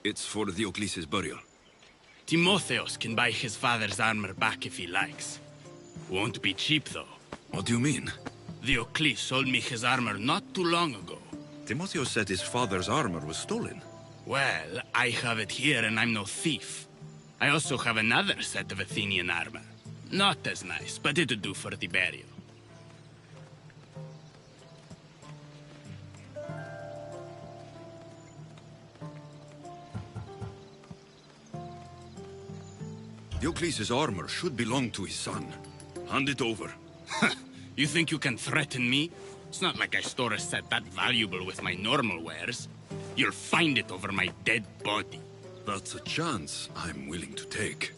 It's for Diocles' burial. Timotheos can buy his father's armor back if he likes. Won't be cheap, though. What do you mean? Diocles sold me his armor not too long ago. Timotheos said his father's armor was stolen. Well, I have it here and I'm no thief. I also have another set of Athenian armor. Not as nice, but it'll do for the burial. Diocles' armor should belong to his son. Hand it over. You think you can threaten me? It's not like I store a set that valuable with my normal wares. You'll find it over my dead body. That's a chance I'm willing to take.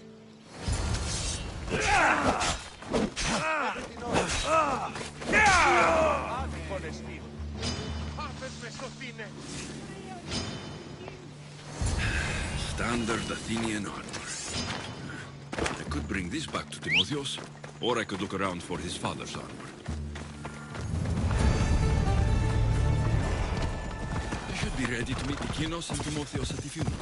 Standard Athenian armor. I could bring this back to Timotheos, or I could look around for his father's armor. I should be ready to meet Lykinos and Timotheos at the funeral.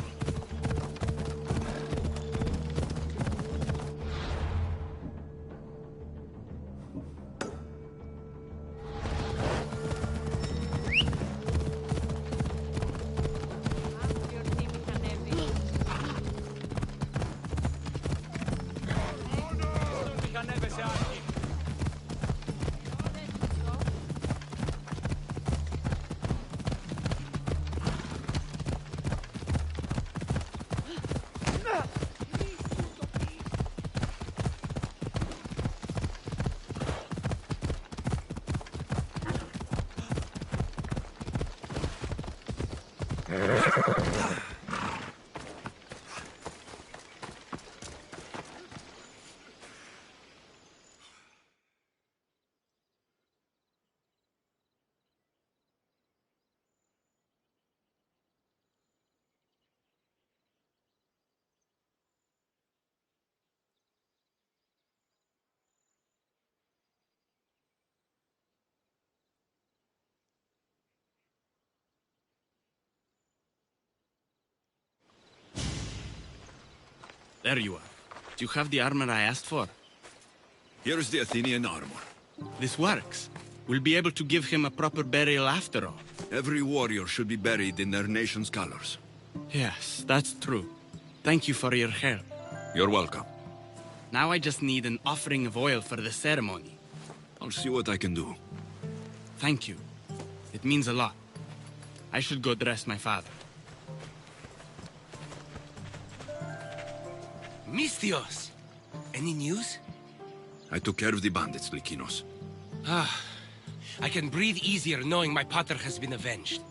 There you are. Do you have the armor I asked for? Here is the Athenian armor. This works. We'll be able to give him a proper burial after all. Every warrior should be buried in their nation's colors. Yes, that's true. Thank you for your help. You're welcome. Now I just need an offering of oil for the ceremony. I'll see what I can do. Thank you. It means a lot. I should go dress my father. Misthios! Any news? I took care of the bandits, Lykinos. I can breathe easier knowing my pater has been avenged.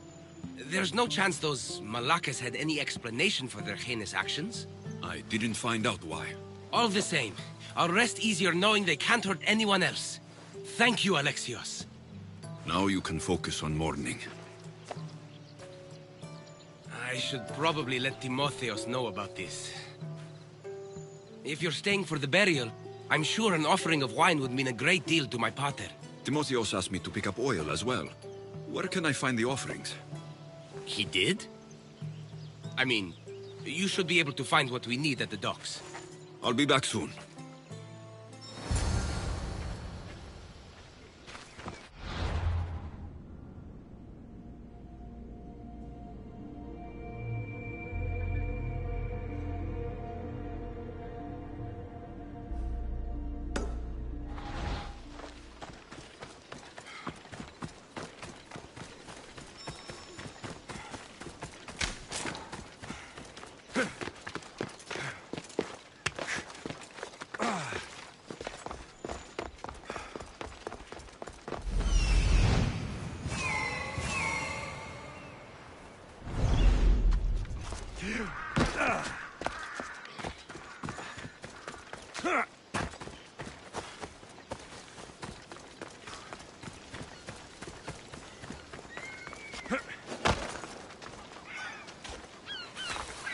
There's no chance those Malakas had any explanation for their heinous actions? I didn't find out why. All the same, I'll rest easier knowing they can't hurt anyone else. Thank you, Alexios. Now you can focus on mourning. I should probably let Timotheos know about this. If you're staying for the burial, I'm sure an offering of wine would mean a great deal to my pater. Timotheos asked me to pick up oil as well. Where can I find the offerings? He did? I mean, you should be able to find what we need at the docks. I'll be back soon.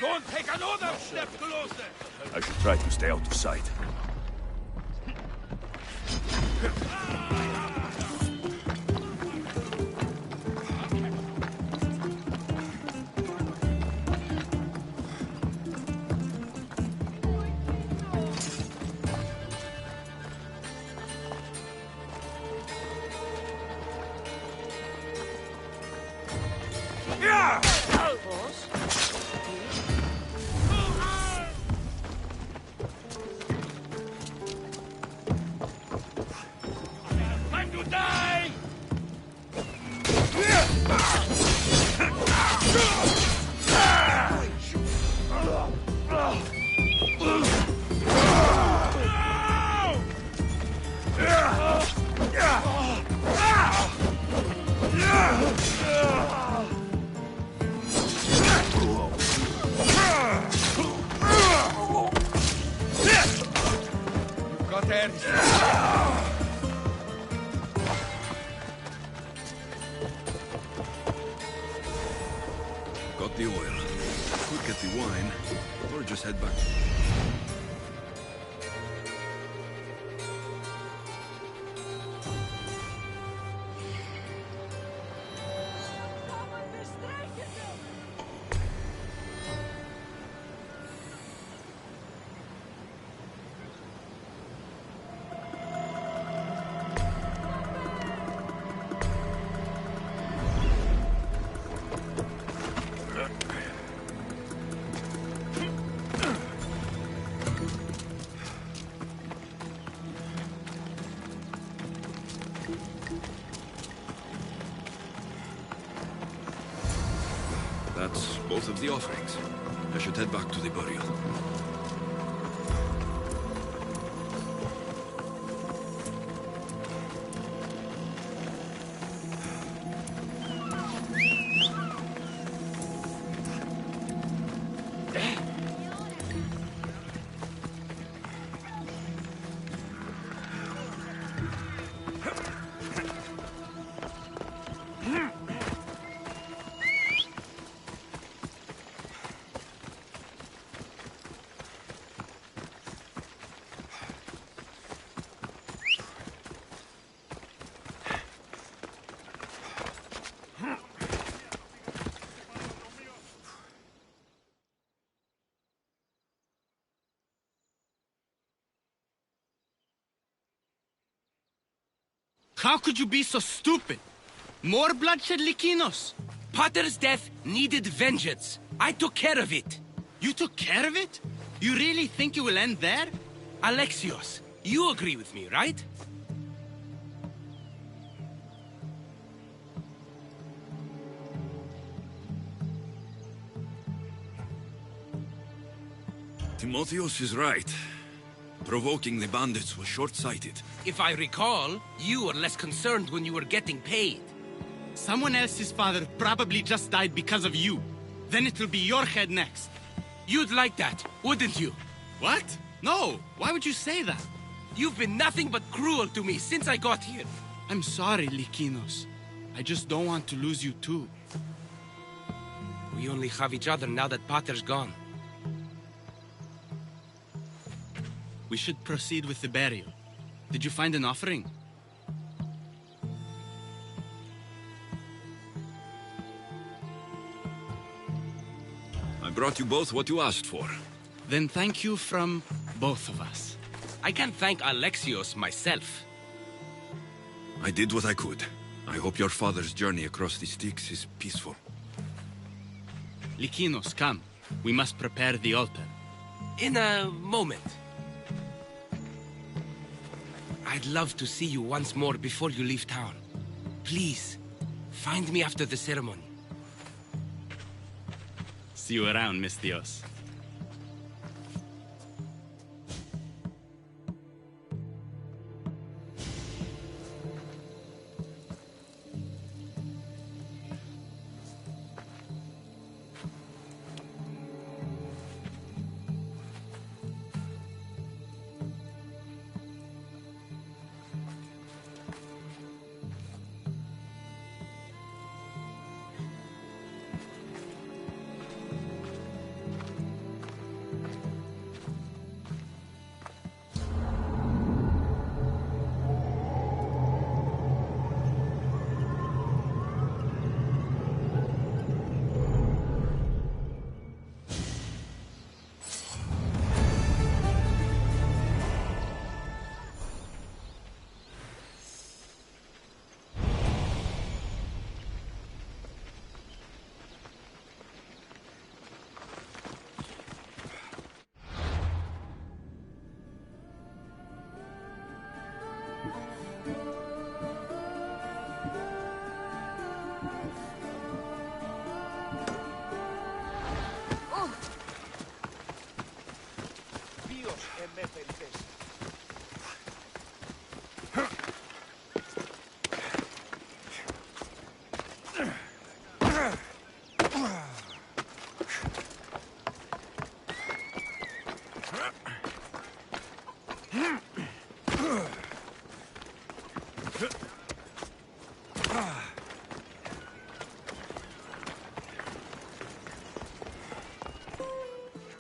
Don't take another step closer! I should try to stay out of sight. Pater! Got the oil. Could get the wine, or just head back. That's both of the offerings. I should head back to the burial. How could you be so stupid? More bloodshed, Likinos? Pater's death needed vengeance. I took care of it. You took care of it? You really think it will end there? Alexios, you agree with me, right? Timotheos is right. Provoking the bandits was short-sighted. If I recall, you were less concerned when you were getting paid. Someone else's father probably just died because of you. Then it'll be your head next. You'd like that, wouldn't you? What? No, why would you say that? You've been nothing but cruel to me since I got here. I'm sorry, Likinos. I just don't want to lose you too. We only have each other now that Pater's gone. We should proceed with the burial. Did you find an offering? I brought you both what you asked for. Then thank you from both of us. I can't thank Alexios myself. I did what I could. I hope your father's journey across the Styx is peaceful. Likinos, come. We must prepare the altar. In a moment. I'd love to see you once more before you leave town. Please, find me after the ceremony. See you around, Mistios.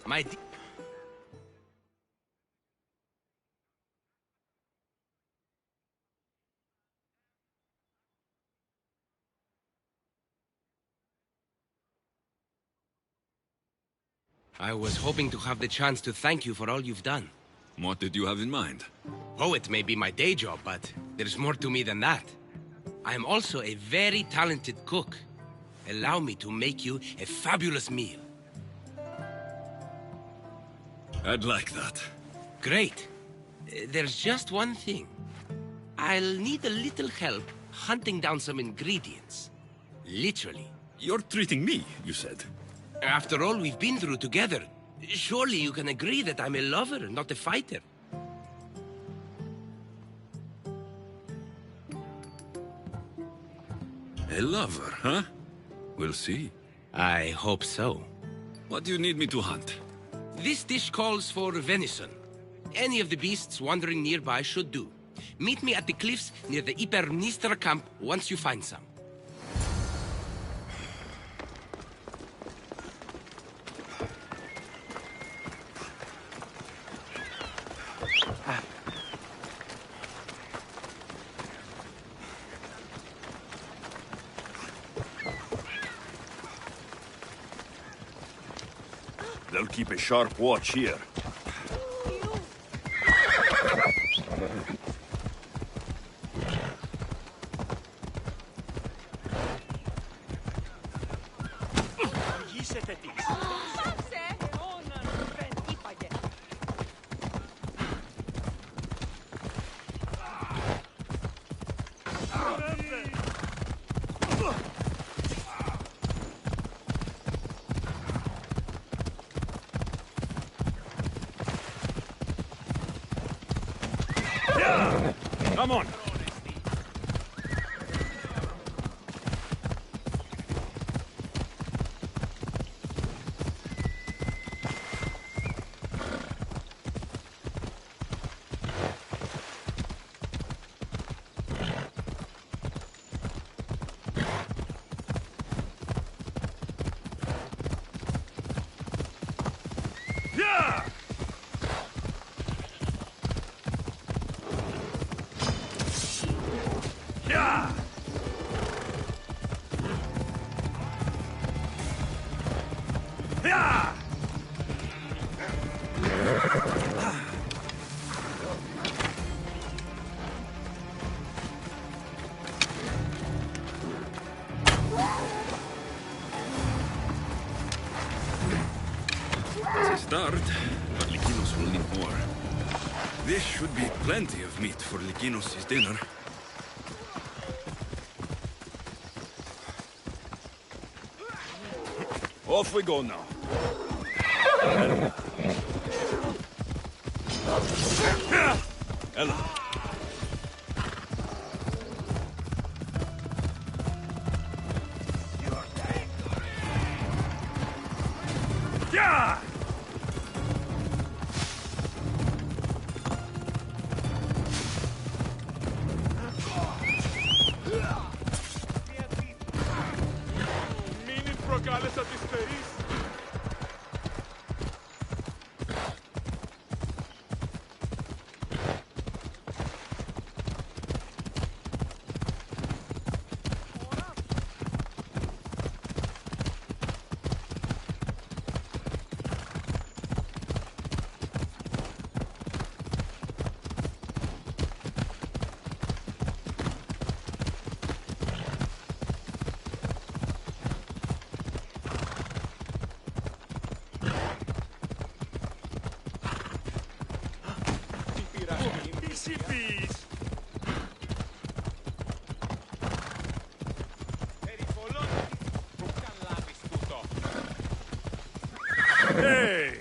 My d- I was hoping to have the chance to thank you for all you've done. What did you have in mind? Poet may be my day job, but there's more to me than that. I am also a very talented cook. Allow me to make you a fabulous meal. I'd like that. Great. There's just one thing. I'll need a little help hunting down some ingredients. Literally. You're treating me, you said. After all we've been through together, surely you can agree that I'm a lover, not a fighter. A lover, huh? We'll see. I hope so. What do you need me to hunt? This dish calls for venison. Any of the beasts wandering nearby should do. Meet me at the cliffs near the Ipernistra camp once you find some. They'll keep a sharp watch here. Come on! Yeah! Yeah! Yeah! It's a start, but Likinos will need more. This should be plenty of meat for Likinos' dinner. Off we go now. Ella. Yeah! Μην προκάλεσα τις θερείς. Τι πεις. Περιπολώνει. Πού καλάβεις τούτο. Hey!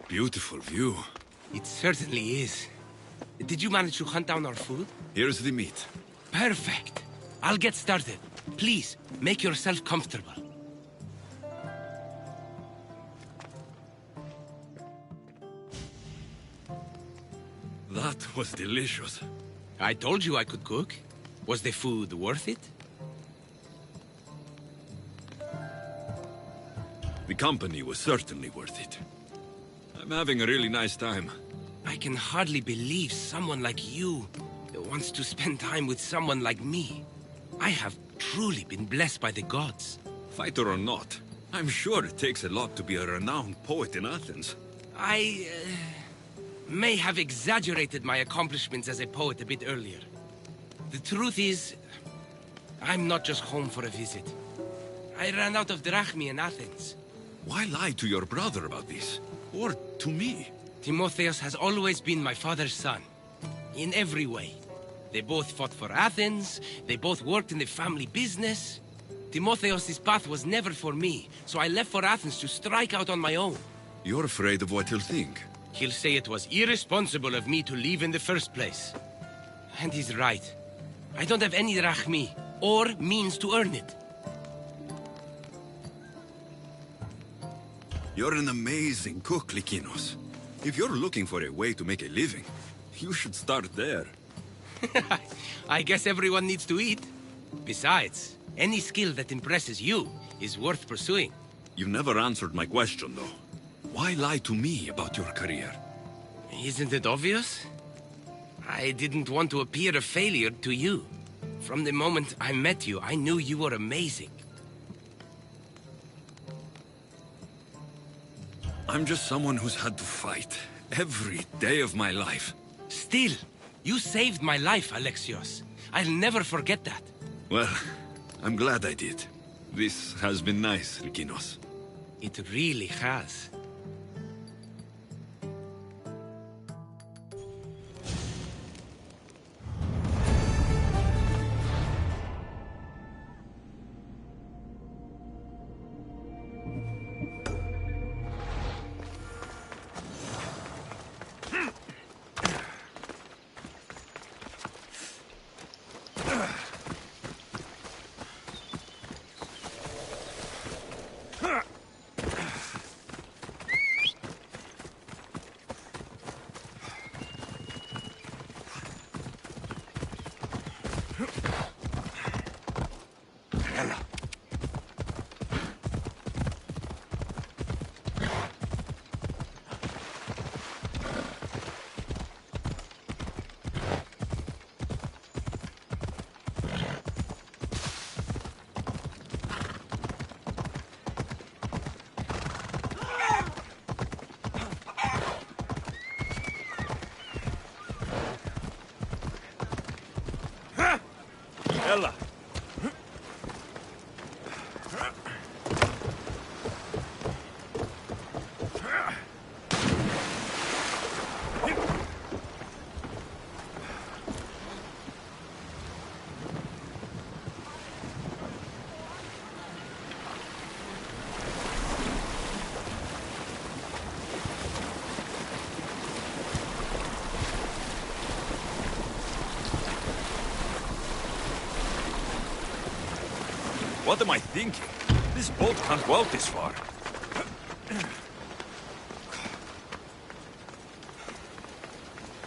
Beautiful view. It certainly is. Did you manage to hunt down our food? Here's the meat. Perfect. I'll get started. Please, make yourself comfortable. That was delicious. I told you I could cook. Was the food worth it? The company was certainly worth it. I'm having a really nice time. I can hardly believe someone like you wants to spend time with someone like me. I have truly been blessed by the gods. Fighter or not, I'm sure it takes a lot to be a renowned poet in Athens. I may have exaggerated my accomplishments as a poet a bit earlier. The truth is, I'm not just home for a visit. I ran out of drachmi in Athens. Why lie to your brother about this? Or to me? Timotheus has always been my father's son. In every way. They both fought for Athens, they both worked in the family business. Timotheus' path was never for me, so I left for Athens to strike out on my own. You're afraid of what he'll think. He'll say it was irresponsible of me to leave in the first place. And he's right. I don't have any drachmi, or means to earn it. You're an amazing cook, Likinos. If you're looking for a way to make a living, you should start there. I guess everyone needs to eat. Besides, any skill that impresses you is worth pursuing. You never answered my question, though. Why lie to me about your career? Isn't it obvious? I didn't want to appear a failure to you. From the moment I met you, I knew you were amazing. I'm just someone who's had to fight every day of my life. Still, you saved my life, Alexios. I'll never forget that. Well, I'm glad I did. This has been nice, Likinos. It really has. Ella. What am I thinking? This boat can't go out this far.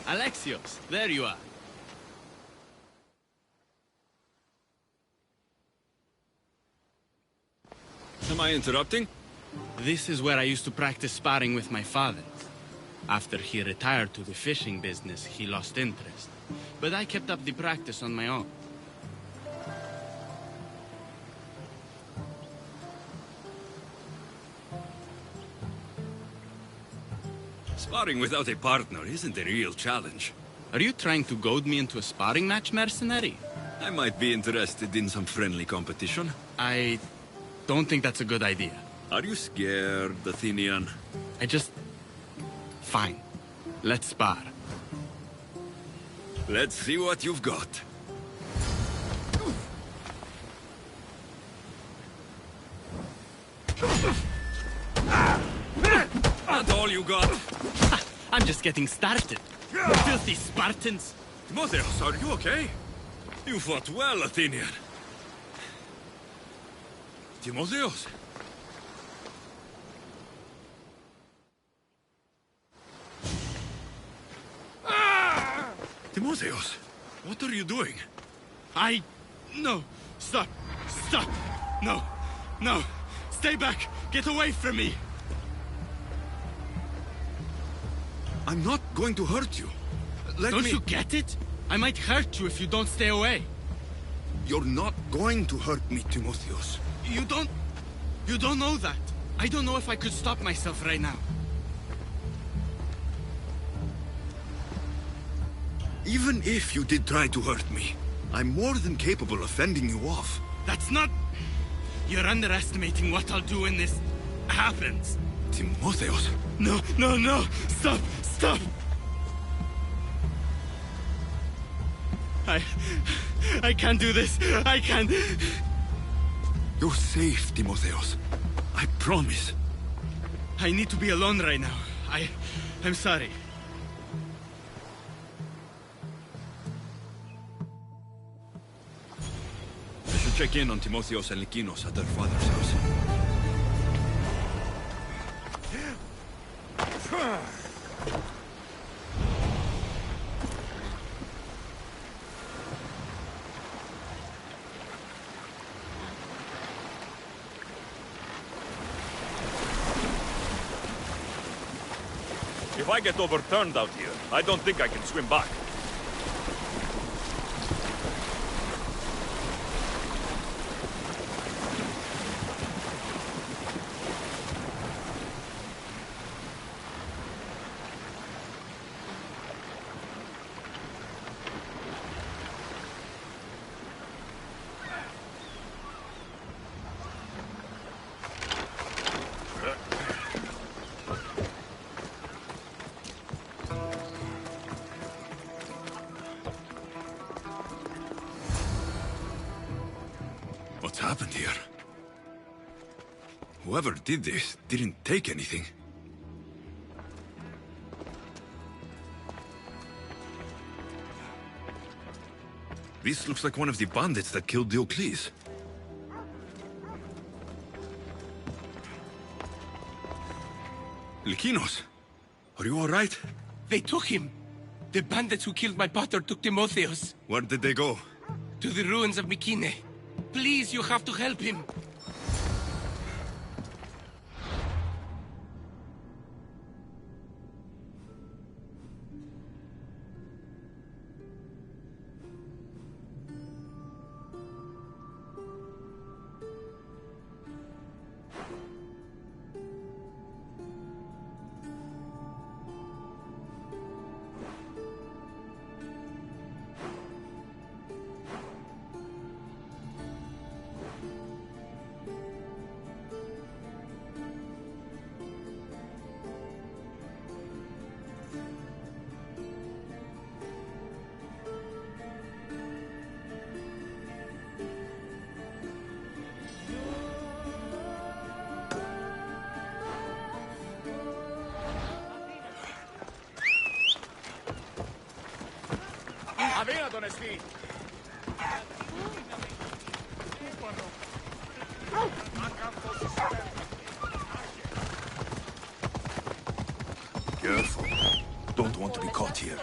Alexios, there you are. Am I interrupting? This is where I used to practice sparring with my father. After he retired to the fishing business, he lost interest. But I kept up the practice on my own. Sparring without a partner isn't a real challenge. Are you trying to goad me into a sparring match, mercenary? I might be interested in some friendly competition. I don't think that's a good idea. Are you scared, Athenian? Fine. Let's spar. Let's see what you've got. Not all you got. I'm just getting started. Filthy Spartans. Timotheus, are you okay? You fought well, Athenian. Timotheus! Timotheus, what are you doing? No! Stop! Stop! No! No! Stay back! Get away from me! I'm not going to hurt you. Let me... Don't you get it? I might hurt you if you don't stay away. You're not going to hurt me, Timotheus. You don't know that. I don't know if I could stop myself right now. Even if you did try to hurt me, I'm more than capable of fending you off. That's not... You're underestimating what I'll do when this happens. Timotheus! No, no, no! Stop! Stop! I can't do this. I can't... You're safe, Timotheus. I promise. I need to be alone right now. I'm sorry. I should check in on Timotheus and Likinos at their father's house. If I get overturned out here, I don't think I can swim back. What's happened here? Whoever did this didn't take anything. This looks like one of the bandits that killed Diocles. Likinos, are you all right? They took him. The bandits who killed my pater took Timotheus Where did they go? to the ruins of Mykine. Please, you have to help him. Αδύνατον εστί! Careful. Don't want to be caught here.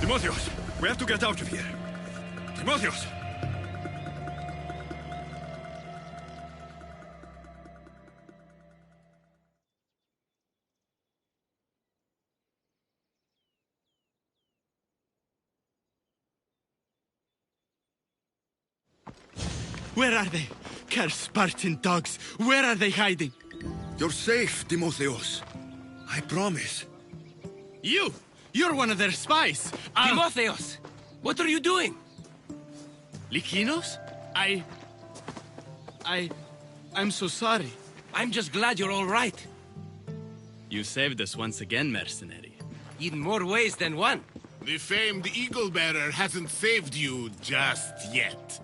Timotheus, we have to get out of here. Timotheus! Where are they? Cursed Spartan dogs! Where are they hiding? You're safe, Timotheus. I promise. You're one of their spies! Timotheus! What are you doing? Lykinos? I'm so sorry. I'm just glad you're all right. You saved us once again, mercenary. In more ways than one. The famed Eagle Bearer hasn't saved you just yet.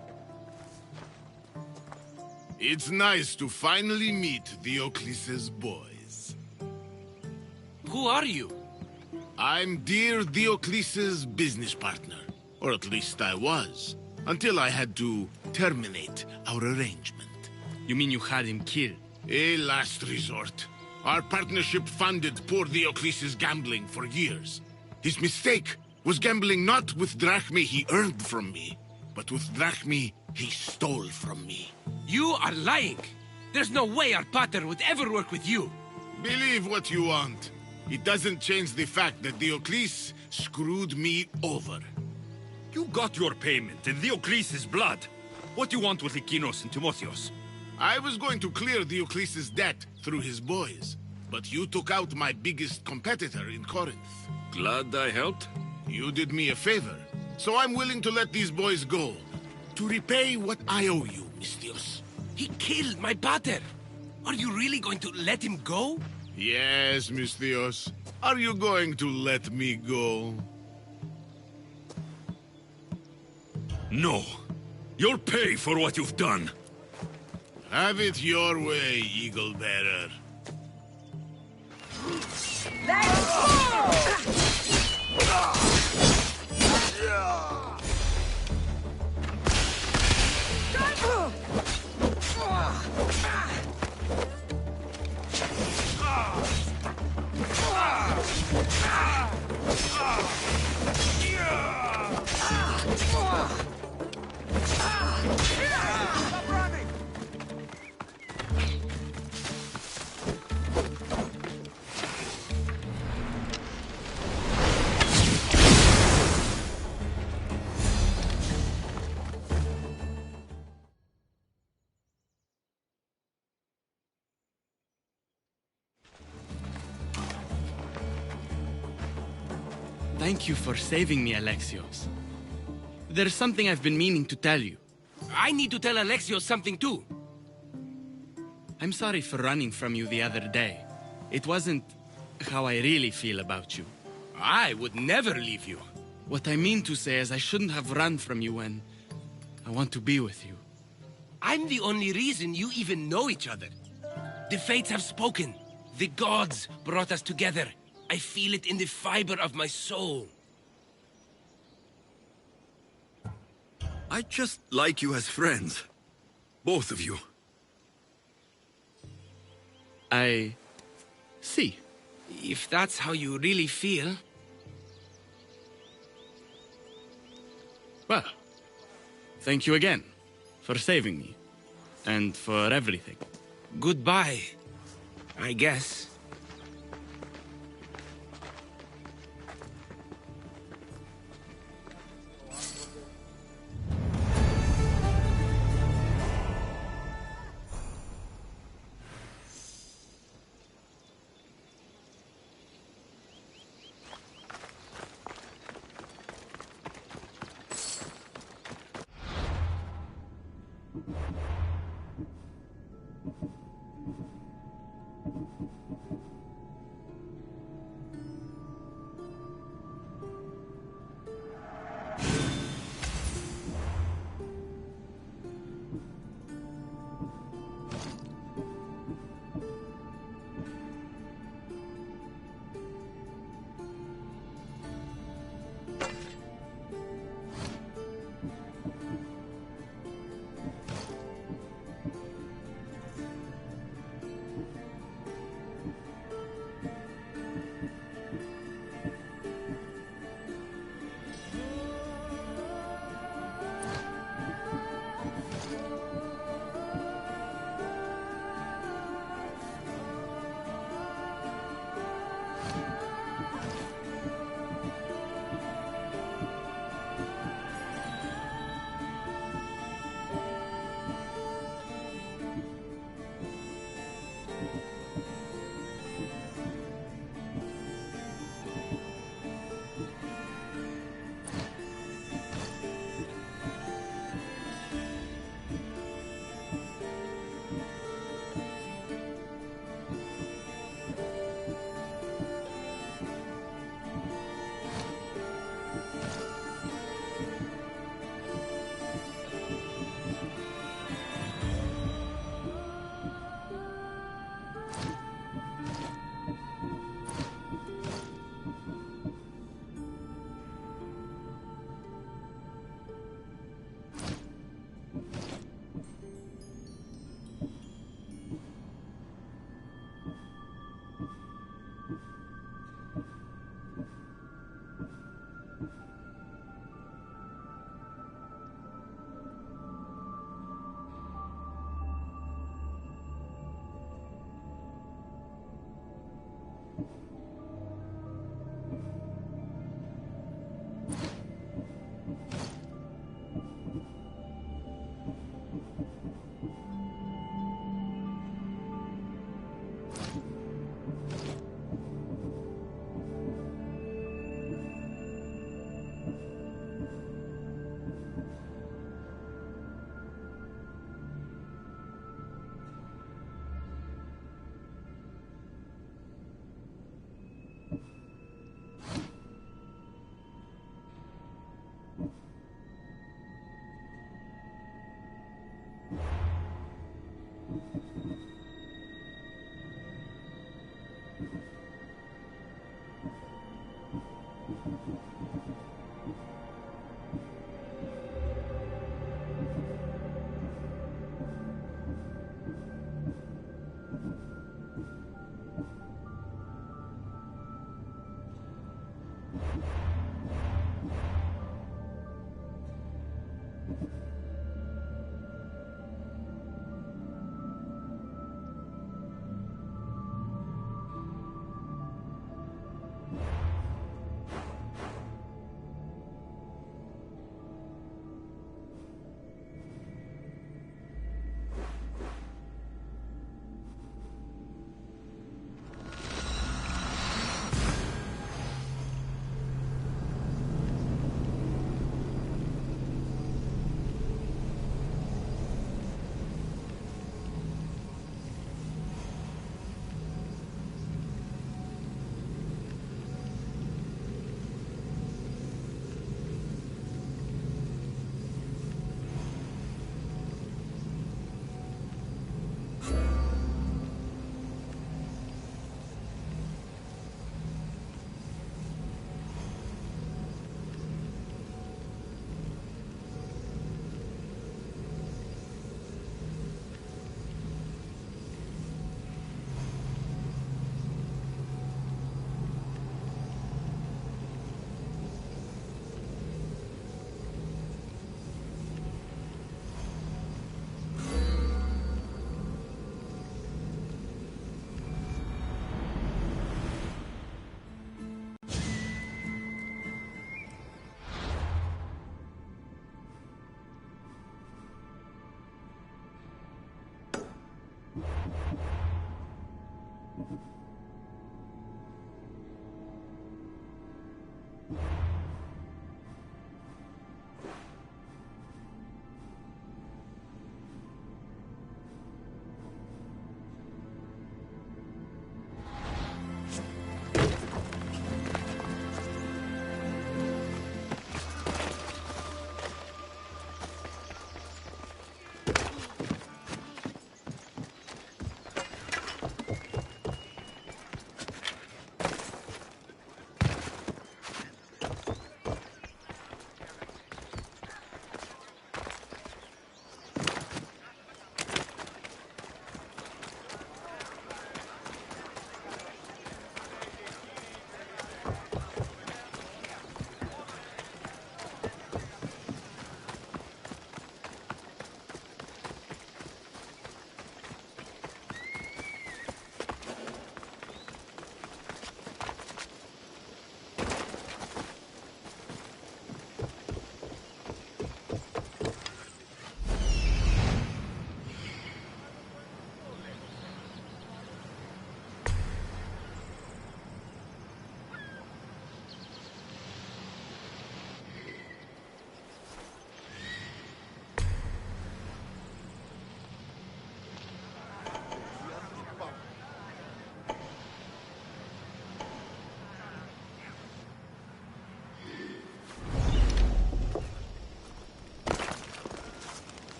It's nice to finally meet Diocles' boys. Who are you? I'm dear Diocles' business partner. Or at least I was. Until I had to terminate our arrangement. You mean you had him killed? A last resort. Our partnership funded poor Diocles' gambling for years. His mistake was gambling not with drachmae he earned from me, but with drachmae he stole from me. You are lying! There's no way our pater would ever work with you! Believe what you want. It doesn't change the fact that Diocles screwed me over. You got your payment in Diocles' blood. What do you want with Lykinos and Timotheus? I was going to clear Diocles' debt through his boys, but you took out my biggest competitor in Corinth. Glad I helped. You did me a favor, so I'm willing to let these boys go. To repay what I owe you, Mistios. He killed my pater! Are you really going to let him go? Yes, Mistios. Are you going to let me go? No. You'll pay for what you've done. Have it your way, Eagle Bearer. Thank you for saving me, Alexios. There's something I've been meaning to tell you. I need to tell Alexios something too. I'm sorry for running from you the other day. It wasn't how I really feel about you. I would never leave you. What I mean to say is I shouldn't have run from you when I want to be with you. I'm the only reason you even know each other. The fates have spoken. The gods brought us together. I feel it in the fiber of my soul. I just like you as friends. Both of you. I see. If that's how you really feel... Well, thank you again for saving me. And for everything. Goodbye, I guess.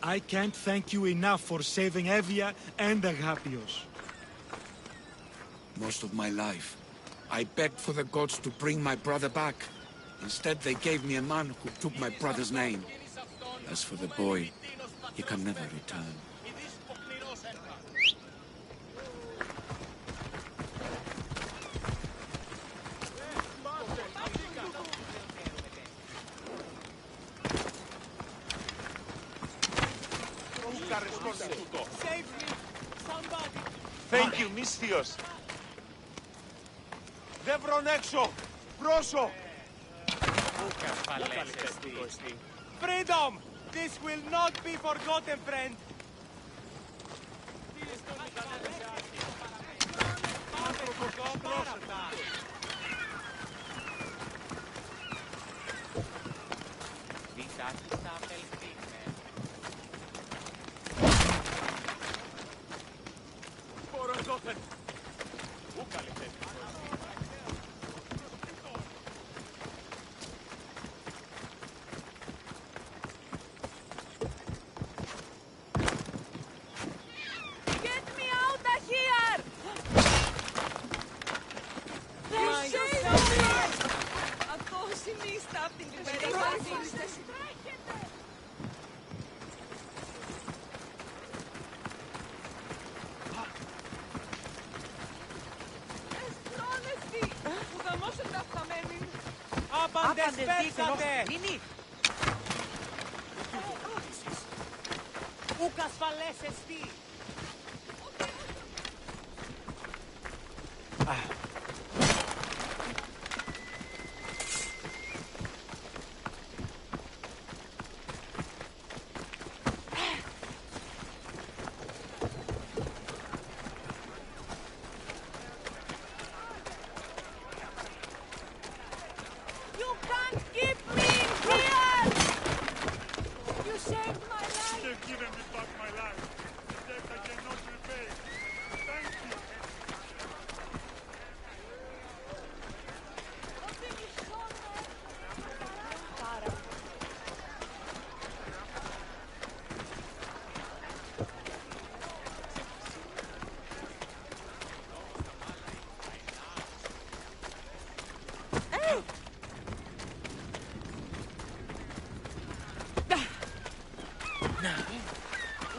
I can't thank you enough for saving Evia and Agapios. Most of my life, I begged for the gods to bring my brother back. Instead, they gave me a man who took my brother's name. As for the boy, he can never return. Save me! Somebody! Thank you, Misthios. Δεν βρουν έξω! Πρόσω! Freedom! This will not be forgotten, friend! Ούκ ασφαλές εστί!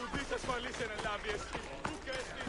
Ουδής ασφαλής εν ελάβει εστί! Ούκ εστί!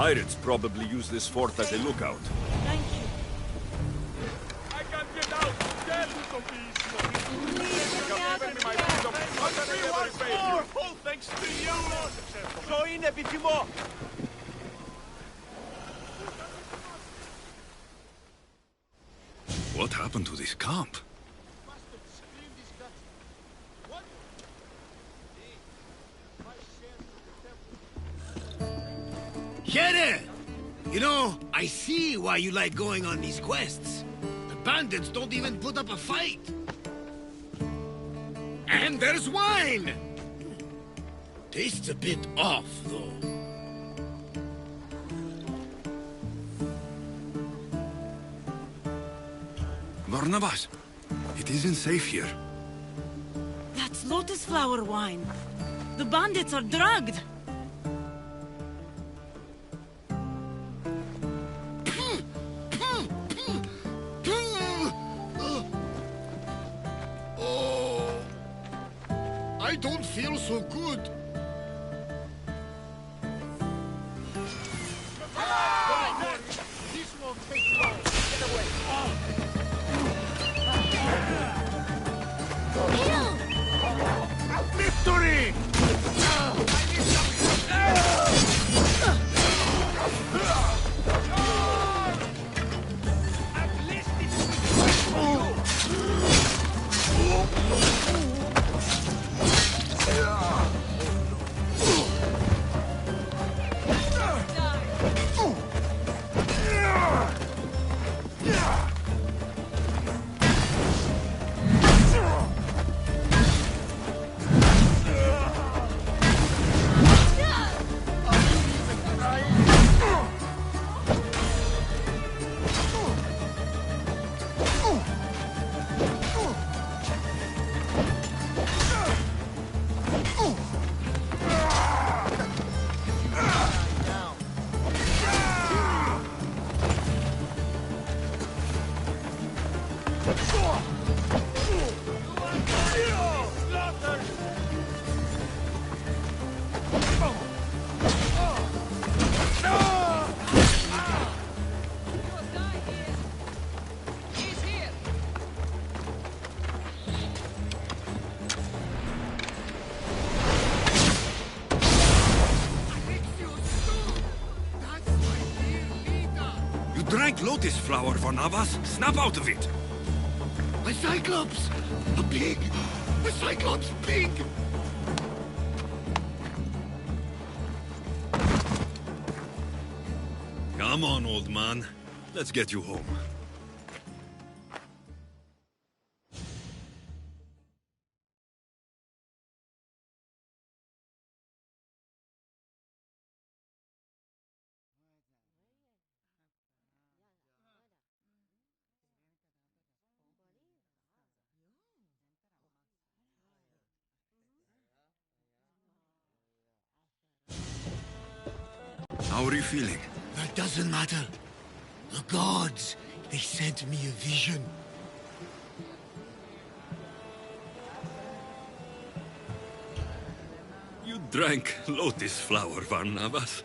Pirates probably use this fort as a lookout. Thank you. I can't get out! Tell me to be once more! All thanks to you! So είναι επιθυμώ! What happened to this camp? get it! You know, I see why you like going on these quests. The bandits don't even put up a fight. And there's wine! Tastes a bit off, though. Barnabas, it isn't safe here. That's lotus flower wine. The bandits are drugged. Oh, I don't feel so good. Victory! Drank lotus flower, Barnabas. Snap out of it. A Cyclops! A pig! A Cyclops pig! Come on, old man. Let's get you home. How are you feeling? That doesn't matter. The gods, they sent me a vision. You drank lotus flower, Barnabas.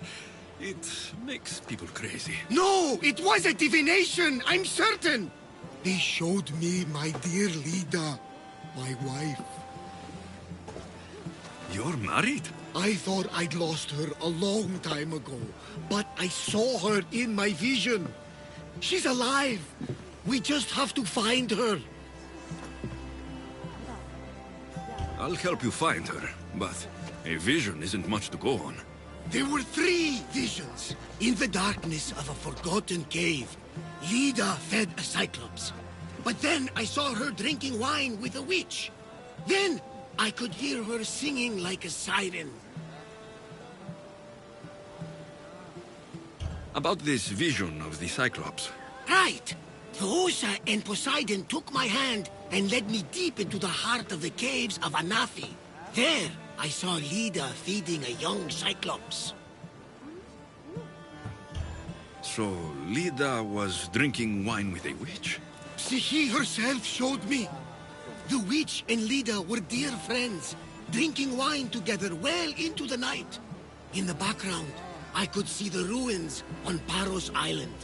It makes people crazy. No! It was a divination! I'm certain! They showed me my dear Lida, my wife. You're married? I thought I'd lost her a long time ago, but I saw her in my vision. She's alive. We just have to find her. I'll help you find her, but a vision isn't much to go on. There were 3 visions. In the darkness of a forgotten cave, Lida fed a Cyclops. But then I saw her drinking wine with a witch. Then I could hear her singing like a siren. About this vision of the Cyclops. Right. Theosa and Poseidon took my hand and led me deep into the heart of the caves of Anafi. There, I saw Lida feeding a young Cyclops. So, Lida was drinking wine with a witch? She herself showed me. The witch and Lida were dear friends, drinking wine together well into the night. In the background, I could see the ruins on Paros Island.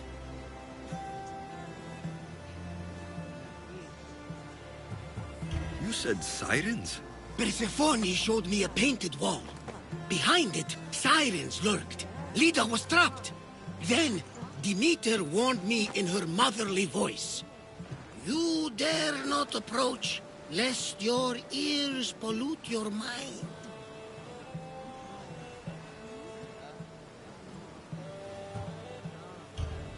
You said sirens? Persephone showed me a painted wall. Behind it, sirens lurked. Lida was trapped. Then, Demeter warned me in her motherly voice. You dare not approach, lest your ears pollute your mind.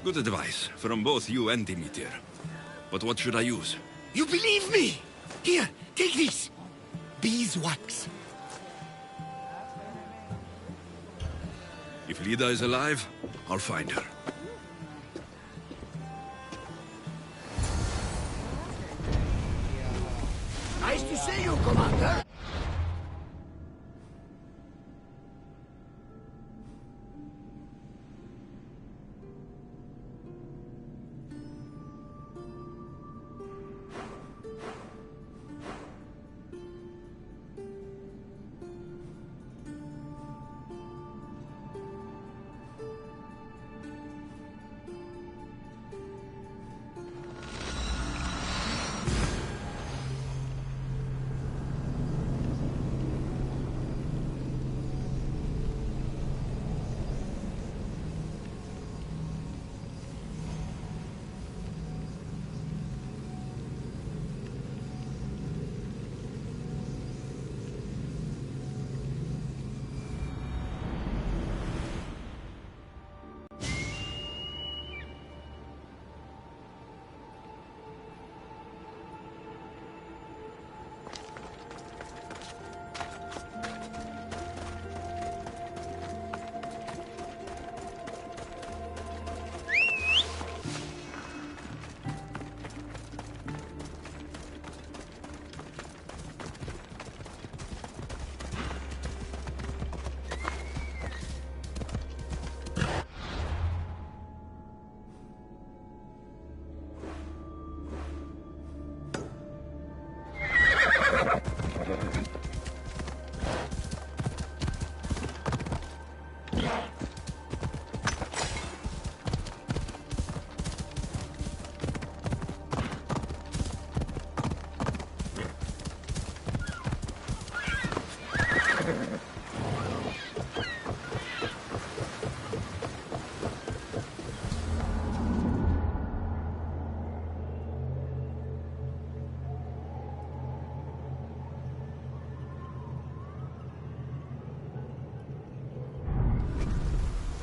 Good advice from both you and Dimitir. But what should I use? You believe me? Here, take this. Beeswax. If Lida is alive, I'll find her. Nice to see you, Commander.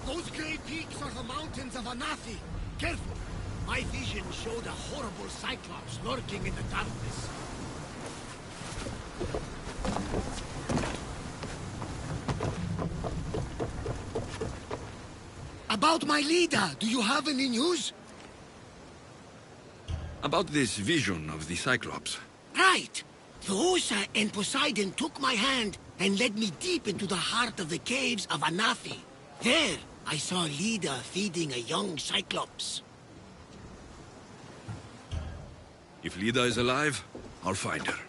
Those grey peaks are the mountains of Anathi. Careful! My vision showed a horrible cyclops lurking in the darkness. About my leader, do you have any news? About this vision of the Cyclops. Right! Theosa and Poseidon took my hand and led me deep into the heart of the caves of Anathi. There, I saw Leda feeding a young Cyclops. If Lida is alive, I'll find her.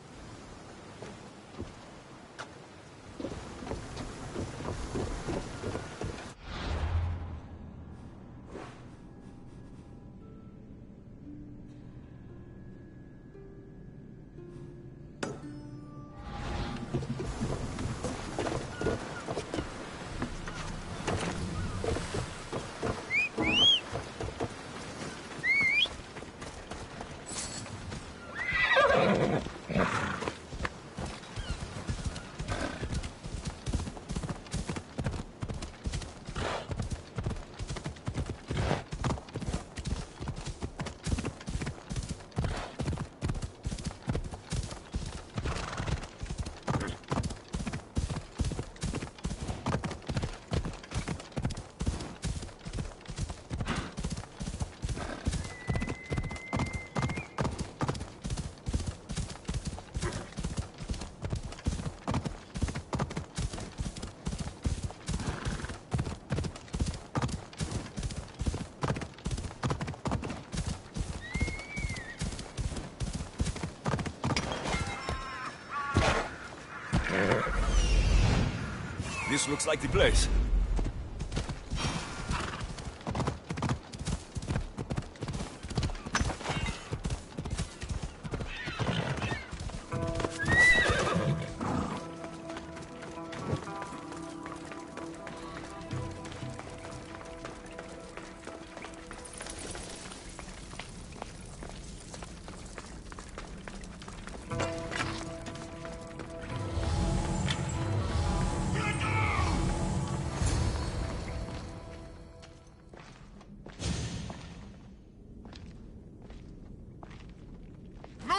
This looks like the place.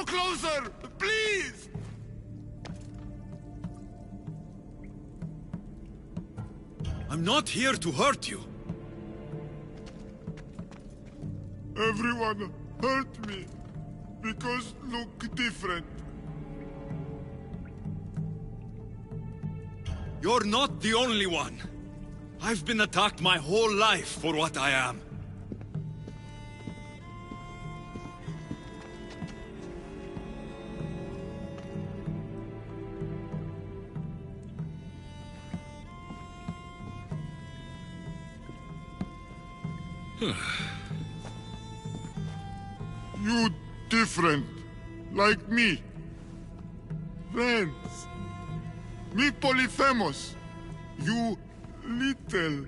closer! Please! I'm not here to hurt you. Everyone hurt me because look different. You're not the only one. I've been attacked my whole life for what I am. You different, like me. Friends. Me Polyphemus. You little.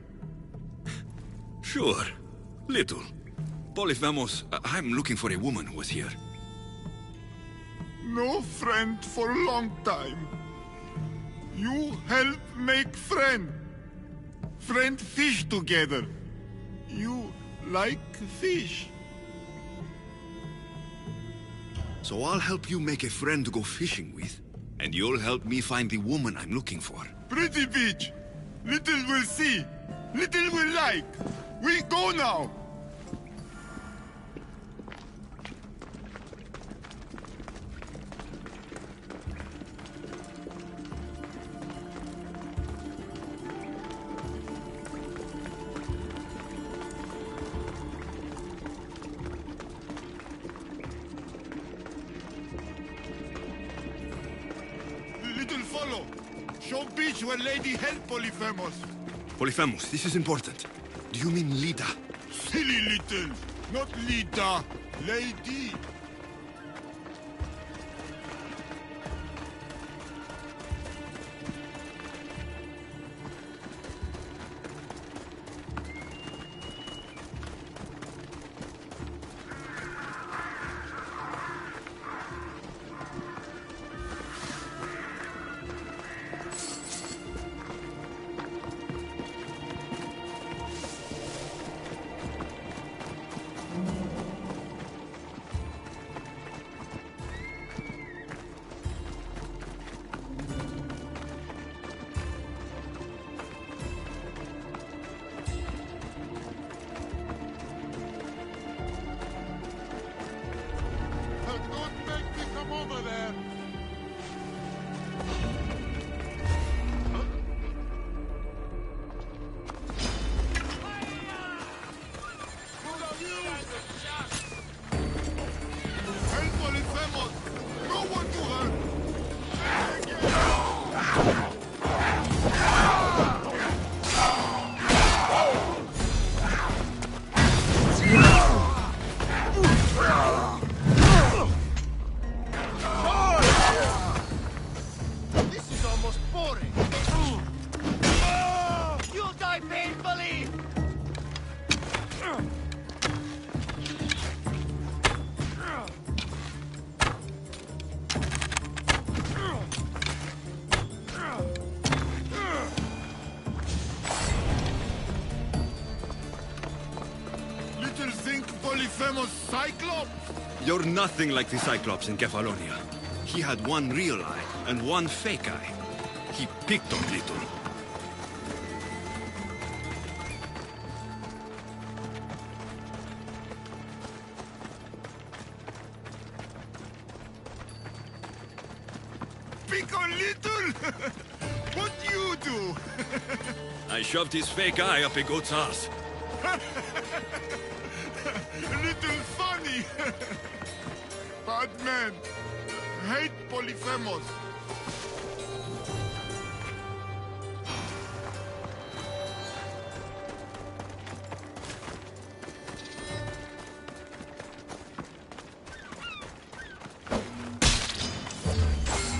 Sure. Little. Polyphemus, I'm looking for a woman who was here. No friend for a long time. You help make friend. Friend fish together. You like fish. So I'll help you make a friend to go fishing with, and you'll help me find the woman I'm looking for. Pretty beach. Little will see. Little will like. We go now. Little follow. Show beach where lady help Polyphemus. Polyphemus, this is important. Do you mean Lida? Silly little. Not Lida. Lady. Don't make me come over there. Help Polyphemus! No one to help! This is almost boring. You'll die painfully! Little think Polyphemus Cyclops? You're nothing like the Cyclops in Kefalonia. He had one real eye and one fake eye. He picked on Little. Pick on Little? What you do? I shoved his fake eye up a goat's ass. Little funny. Bad man. Hate Polyphemus.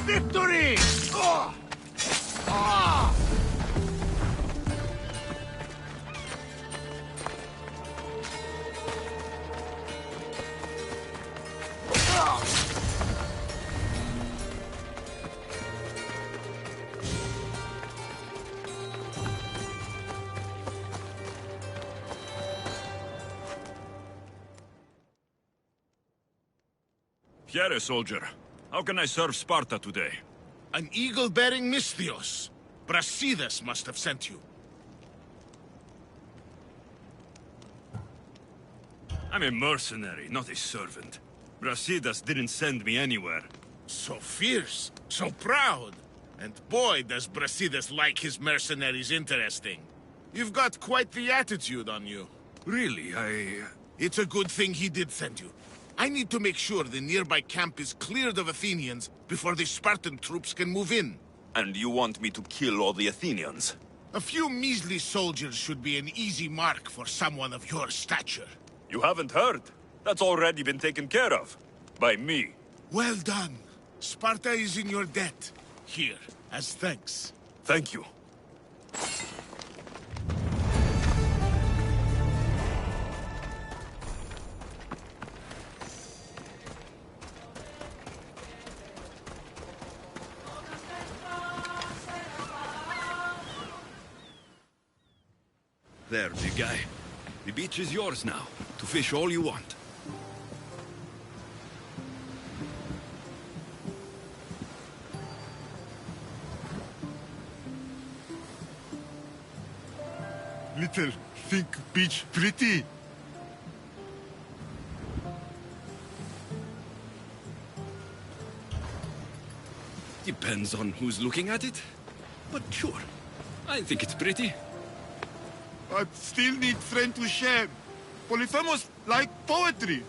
Victory! Ah! Here, soldier. How can I serve Sparta today? An eagle-bearing Misthios. Brasidas must have sent you. I'm a mercenary, not a servant. Brasidas didn't send me anywhere. So fierce, so proud. And boy, does Brasidas like his mercenaries interesting. You've got quite the attitude on you. Really, It's a good thing he did send you. I need to make sure the nearby camp is cleared of Athenians before the Spartan troops can move in. And you want me to kill all the Athenians? A few measly soldiers should be an easy mark for someone of your stature. You haven't heard? That's already been taken care of. By me. Well done. Sparta is in your debt. Here, as thanks. Thank you. There, big guy. The beach is yours now, to fish all you want. Little, think beach pretty. Depends on who's looking at it. But sure, I think it's pretty. But still need friend to share. Polyphemus like poetry.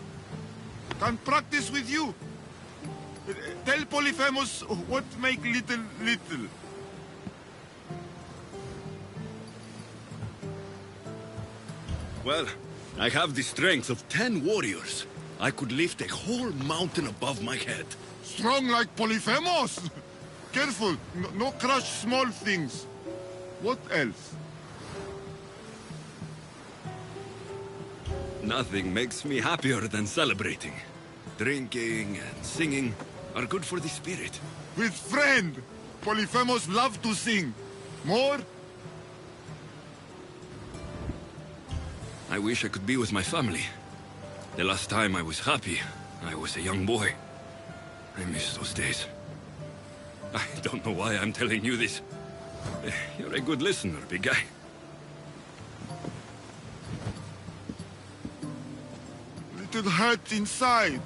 Can practice with you. Tell Polyphemus what make little. Well, I have the strength of 10 warriors. I could lift a whole mountain above my head. Strong like Polyphemus. Careful, no crush small things. What else? Nothing makes me happier than celebrating. Drinking and singing are good for the spirit. With friend. Polyphemus love to sing. More? I wish I could be with my family. The last time I was happy, I was a young boy. I miss those days. I don't know why I'm telling you this. You're a good listener, big guy. Little hurt inside.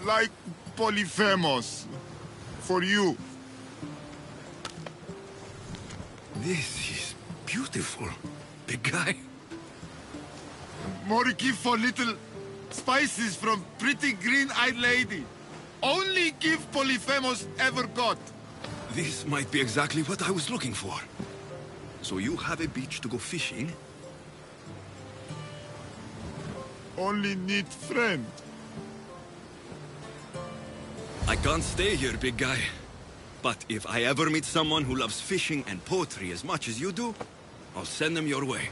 Like Polyphemus. For you. This is beautiful, big guy. More gift for little spices from pretty green-eyed lady. Only gift Polyphemus ever got. This might be exactly what I was looking for. So you have a beach to go fishing? Only need friend. I can't stay here, big guy. But if I ever meet someone who loves fishing and poetry as much as you do, I'll send them your way.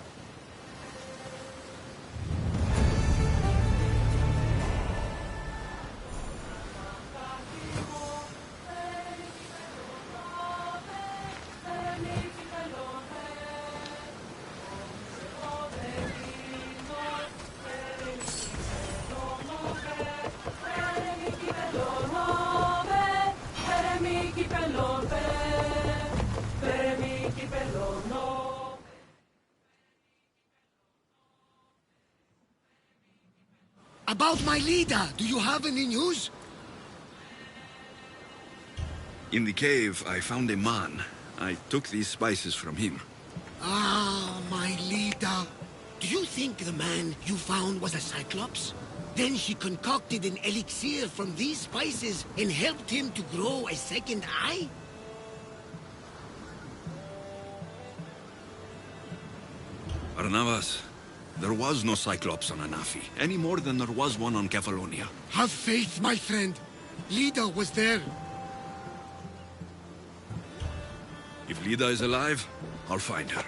About my leader, do you have any news? In the cave, I found a man. I took these spices from him. Ah, my leader. Do you think the man you found was a Cyclops? Then she concocted an elixir from these spices and helped him to grow a second eye? Barnabas, there was no Cyclops on Anafi, any more than there was one on Kefalonia. Have faith, my friend. Leda was there. If Leda is alive, I'll find her.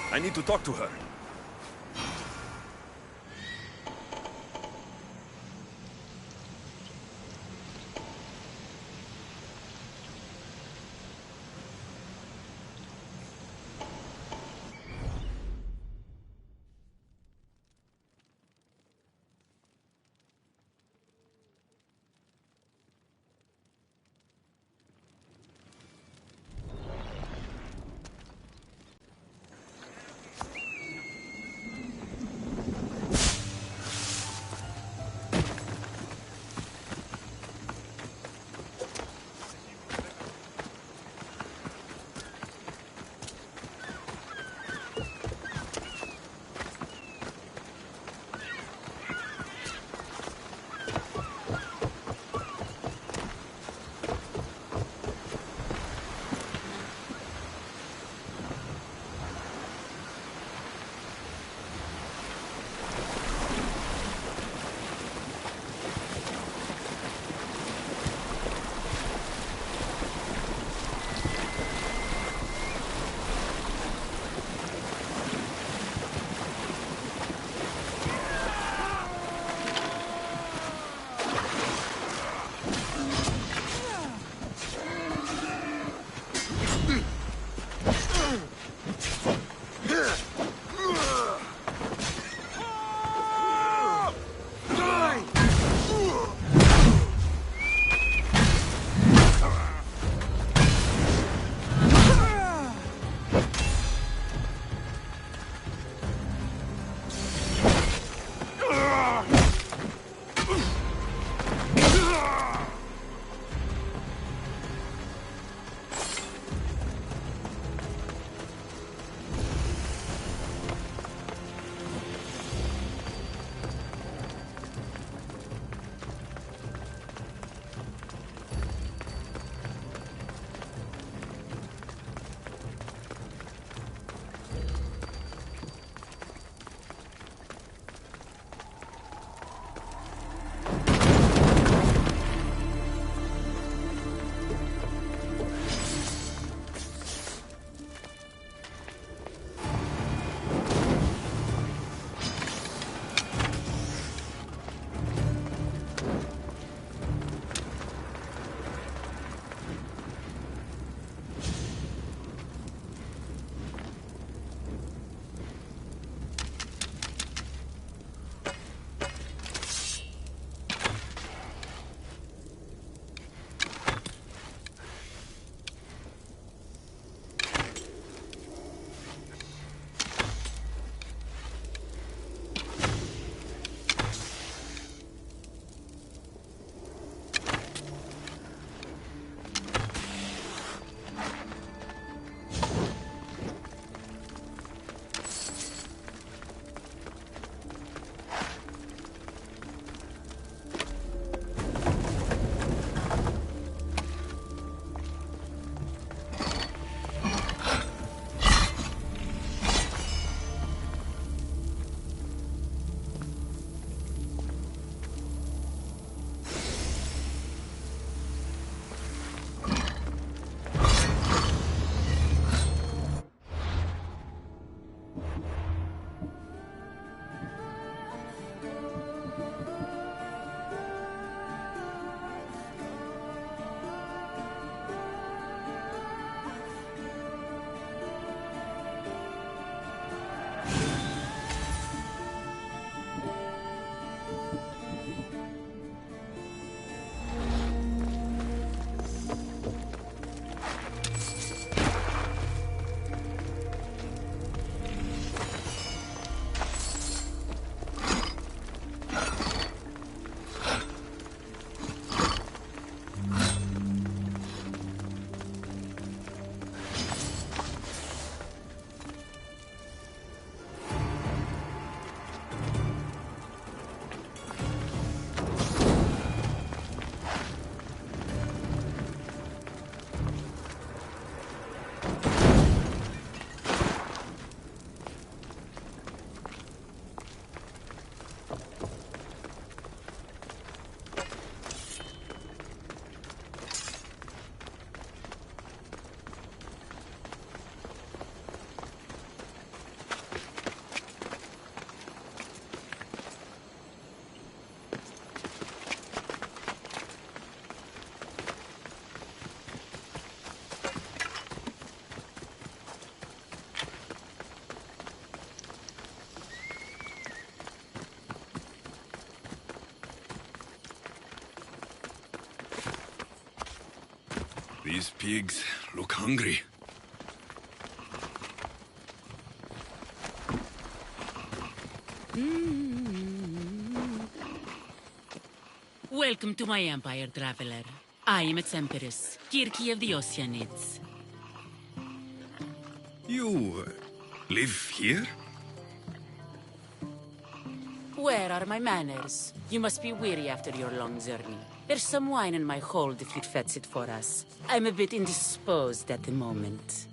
I need to talk to her. These pigs look hungry. Welcome to my empire, traveler. I am its empress, Kirki of the Oceanids. You live here? Where are my manners? You must be weary after your long journey. There's some wine in my hold if you'd fetch it for us. I'm a bit indisposed at the moment.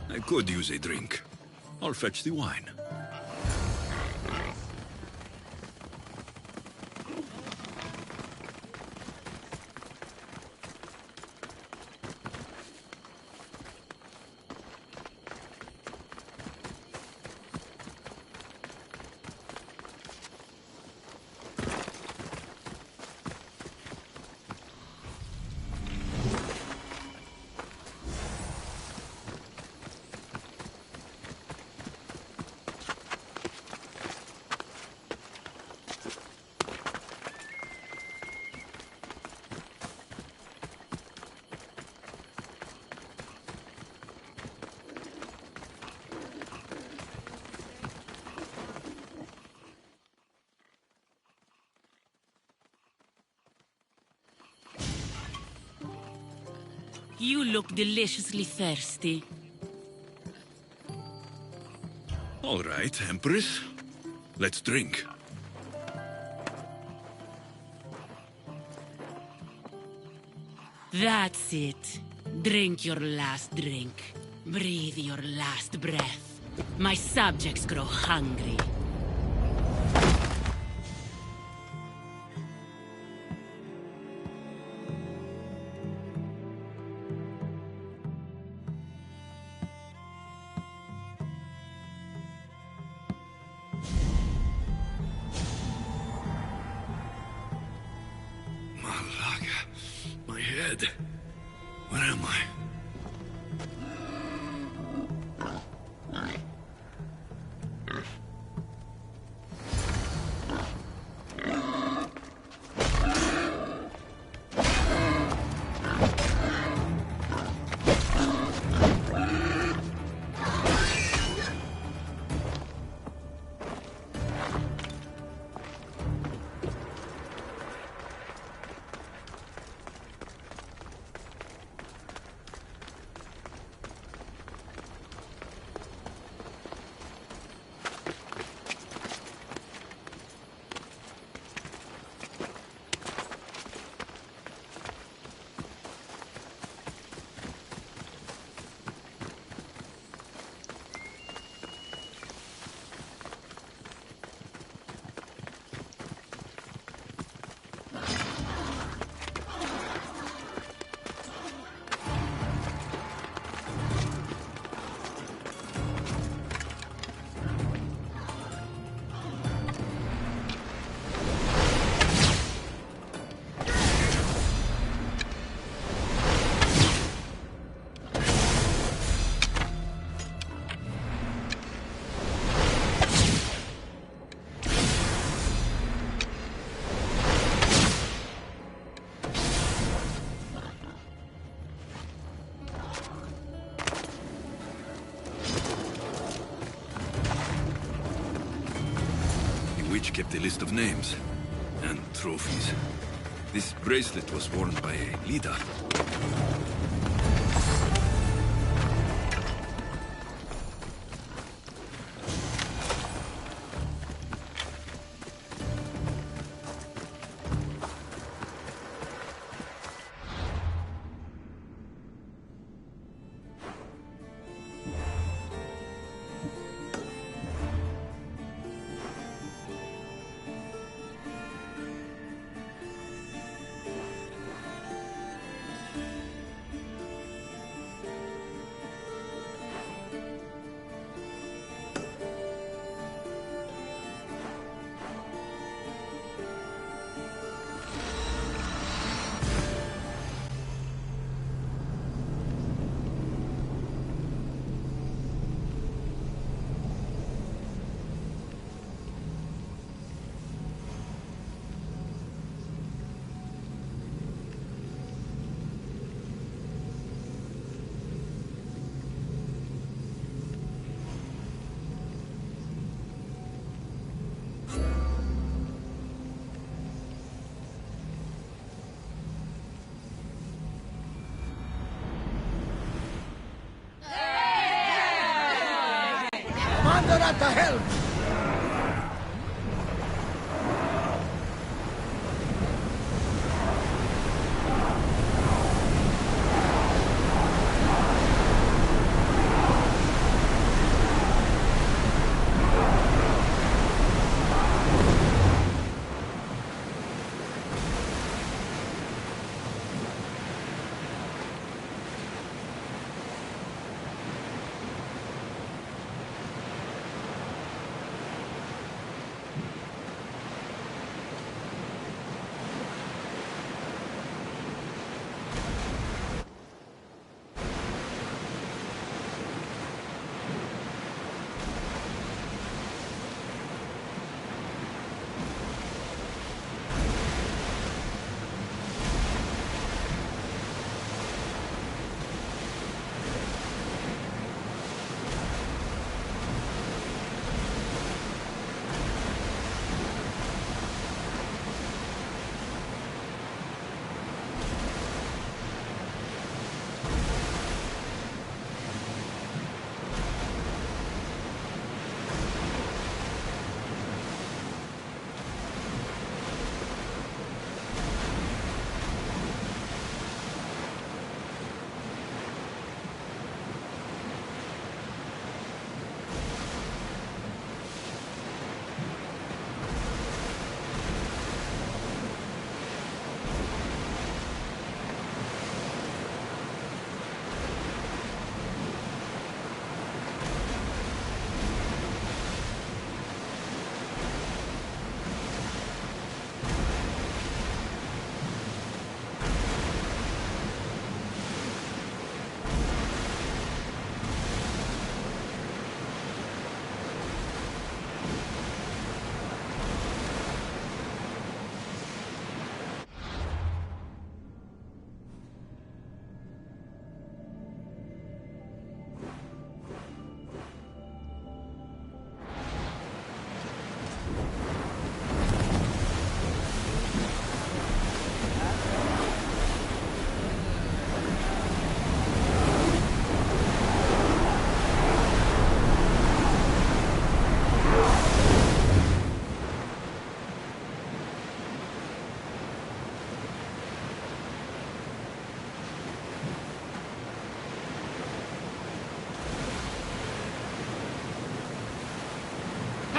I could use a drink. I'll fetch the wine. You look deliciously thirsty. All right, Empress. Let's drink. That's it. Drink your last drink. Breathe your last breath. My subjects grow hungry. My head. Where am I? Witch kept a list of names and trophies. This bracelet was worn by a leader. at the helm!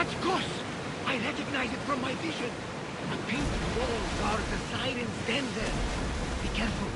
That's Gus! I recognize it from my vision. A painted wall guards the siren's den there. Be careful.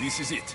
This is it.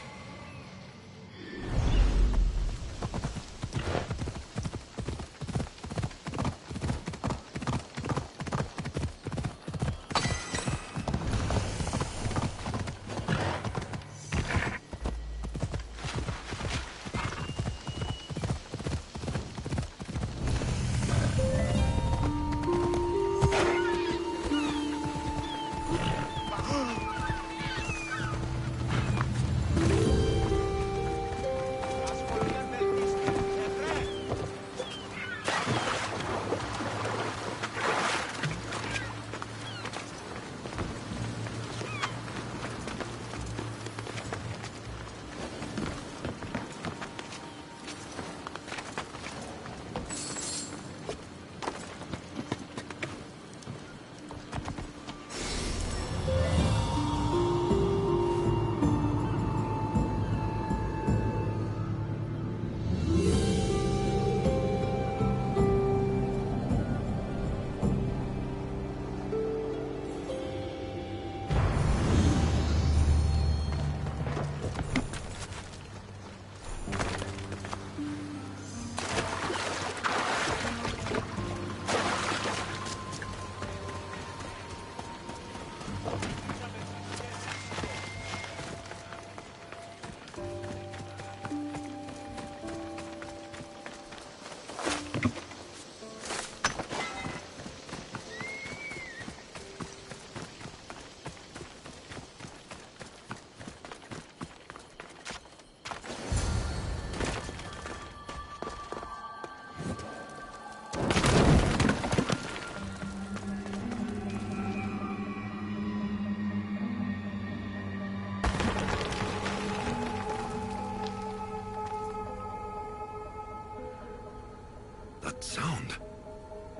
That sound.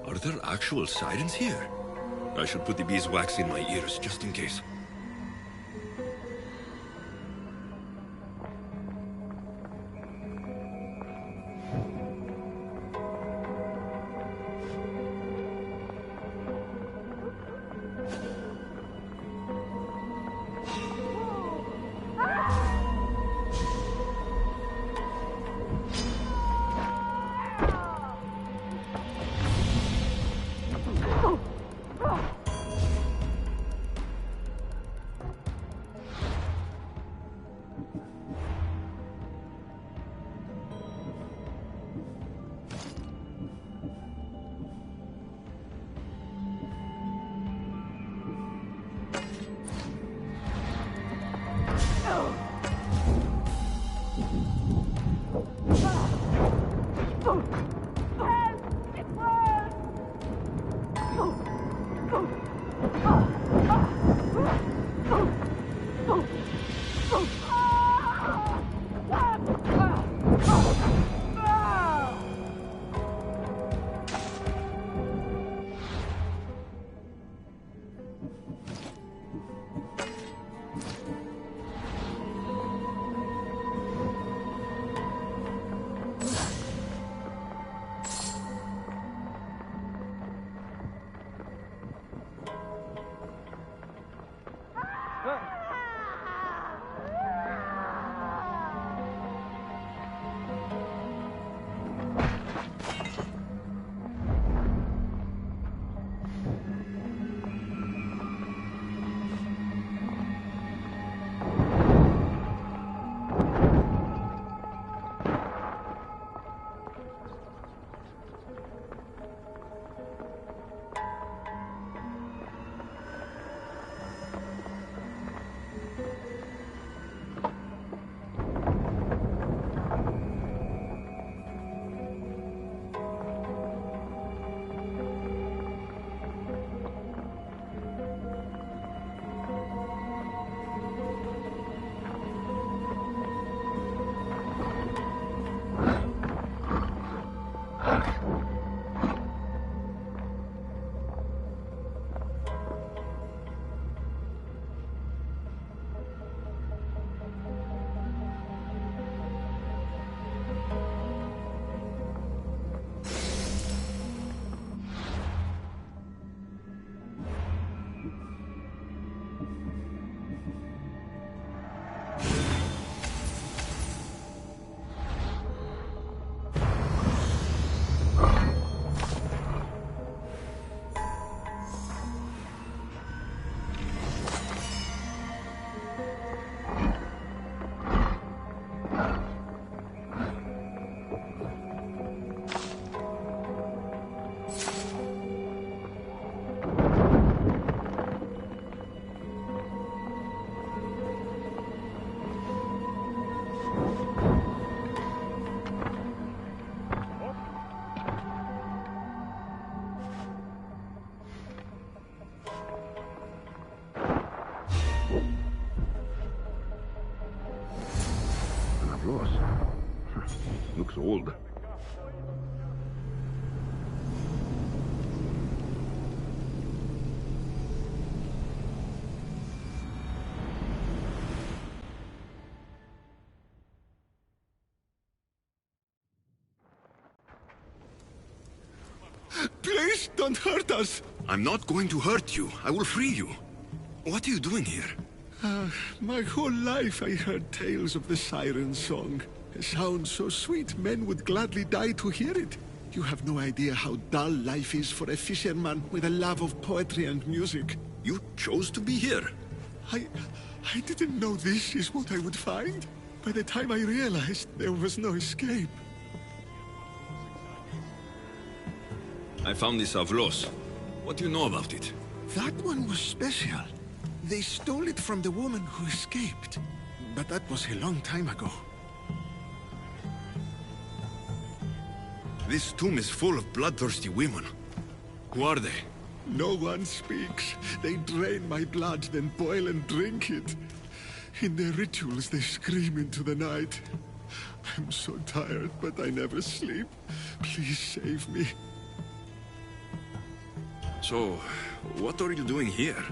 Are there actual sirens here? I should put the beeswax in my ears just in case. Looks old. Please, don't hurt us! I'm not going to hurt you. I will free you. What are you doing here? My whole life I heard tales of the siren song. A sound so sweet men would gladly die to hear it. You have no idea how dull life is for a fisherman with a love of poetry and music. You chose to be here. I didn't know this is what I would find. By the time I realized there was no escape. I found this Avlos. What do you know about it? That one was special. They stole it from the woman who escaped. But that was a long time ago. This tomb is full of bloodthirsty women. Who are they? No one speaks. They drain my blood, then boil and drink it. In their rituals, they scream into the night. I'm so tired, but I never sleep. Please save me. So, what are you doing here?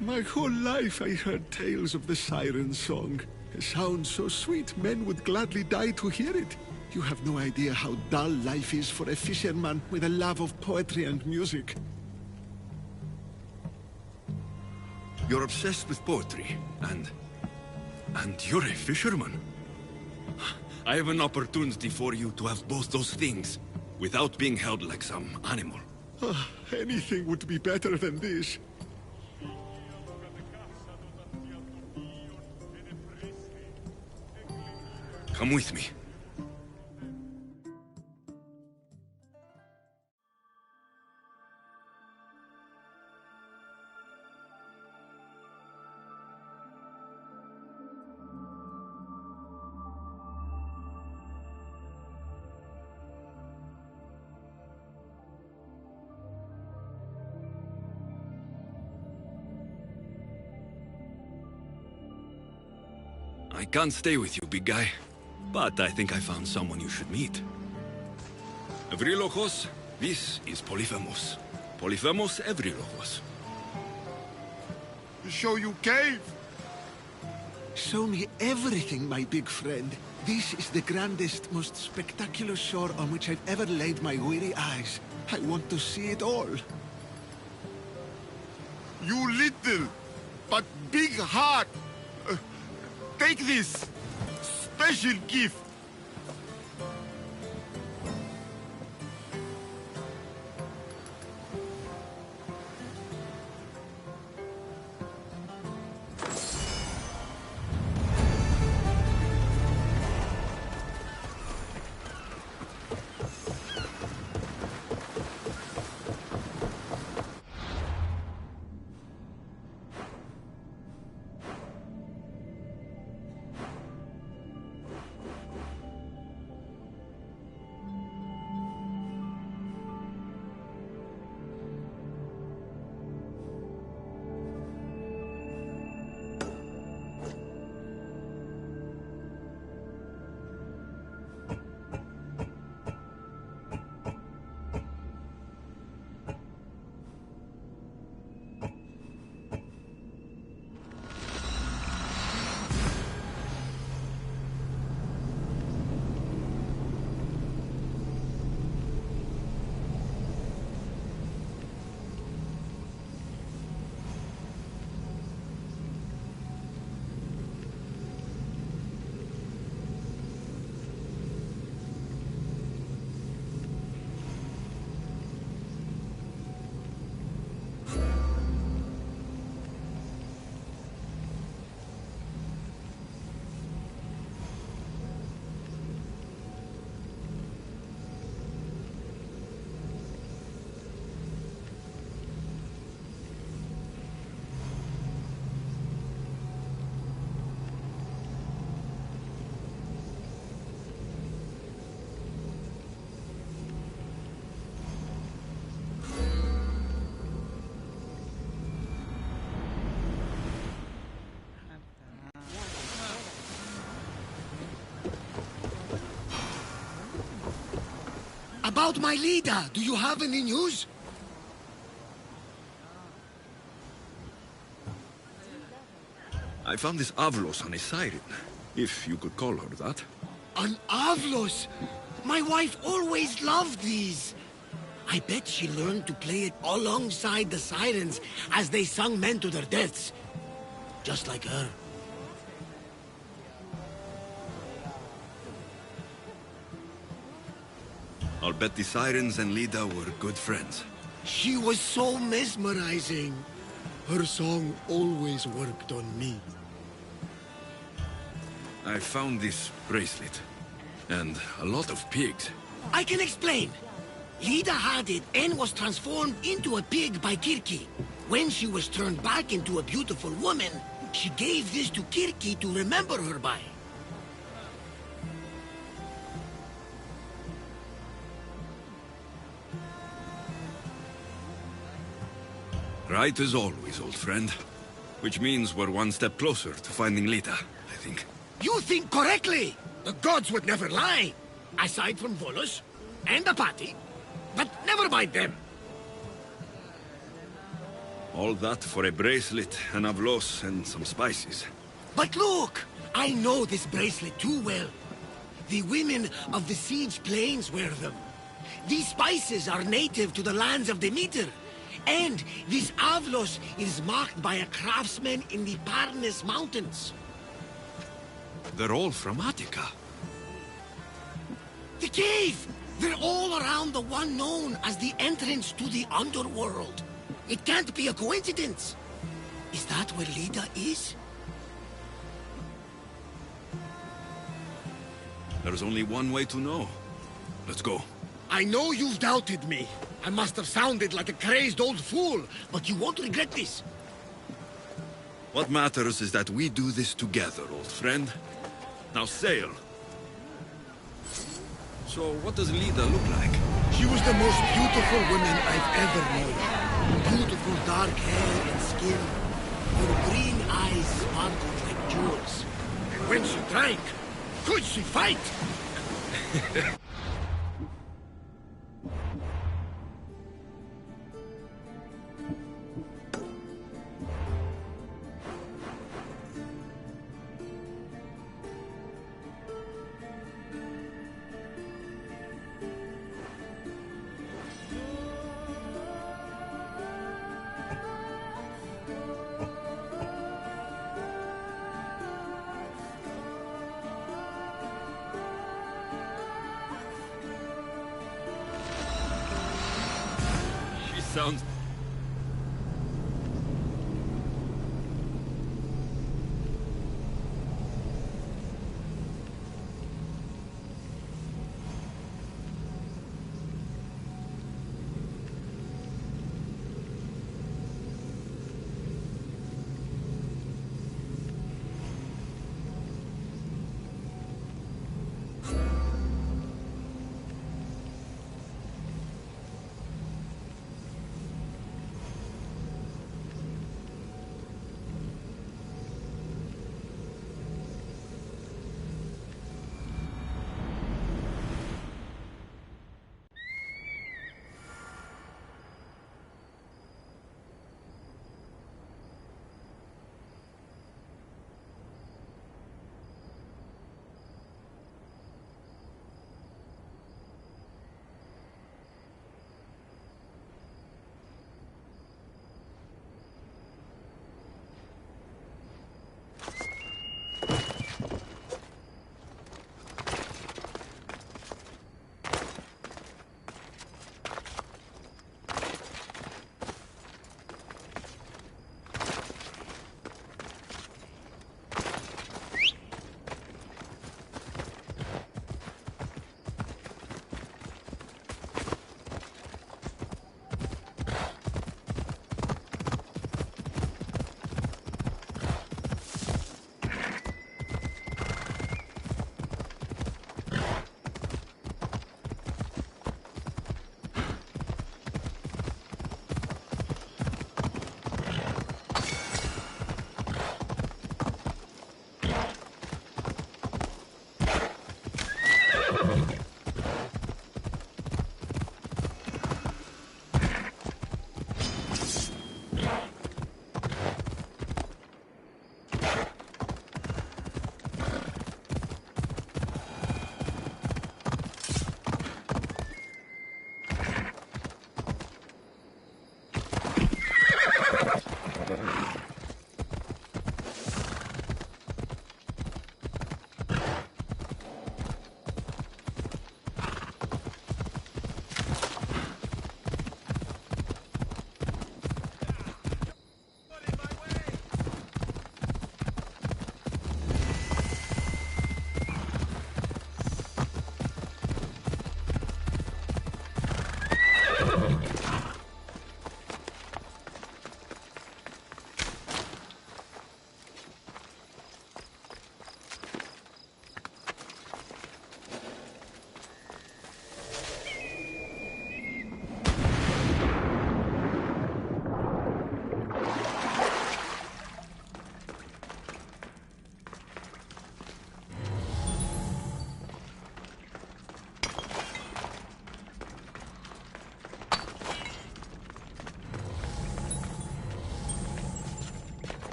My whole life I heard tales of the siren song. A sound so sweet men would gladly die to hear it. You have no idea how dull life is for a fisherman with a love of poetry and music. You're obsessed with poetry, and you're a fisherman? I have an opportunity for you to have both those things, without being held like some animal. Anything would be better than this. Come with me. I can't stay with you, big guy. But I think I found someone you should meet. Evrilokos, this is Polyphemos. Polyphemos Evrilokos. Show you cave. Show me everything, my big friend. This is the grandest, most spectacular shore on which I've ever laid my weary eyes. I want to see it all. You little, but big heart. Take this special gift. About my leader, do you have any news? I found this Avlos on a siren, if you could call her that. An Avlos? My wife always loved these. I bet she learned to play it alongside the sirens as they sung men to their deaths. Just like her. I'll bet the sirens and Lida were good friends. She was so mesmerizing. Her song always worked on me. I found this bracelet. And a lot of pigs. I can explain. Lida had it and was transformed into a pig by Kirki. When she was turned back into a beautiful woman, she gave this to Kirki to remember her by. Right as always, old friend. Which means we're one step closer to finding Lita, I think. You think correctly! The gods would never lie! Aside from Volos and Apati. But never mind them! All that for a bracelet, an avlos, and some spices. But look! I know this bracelet too well. The women of the Siege Plains wear them. These spices are native to the lands of Demeter. And this Avlos is marked by a craftsman in the Parnes Mountains. They're all from Attica. The cave! They're all around the one known as the entrance to the underworld. It can't be a coincidence. Is that where Lida is? There's only one way to know. Let's go. I know you've doubted me. I must have sounded like a crazed old fool, but you won't regret this. What matters is that we do this together, old friend. Now sail. So, what does Lida look like? She was the most beautiful woman I've ever known. Beautiful dark hair and skin. Her green eyes sparkled like jewels. when she drank. Could she fight? Sounds...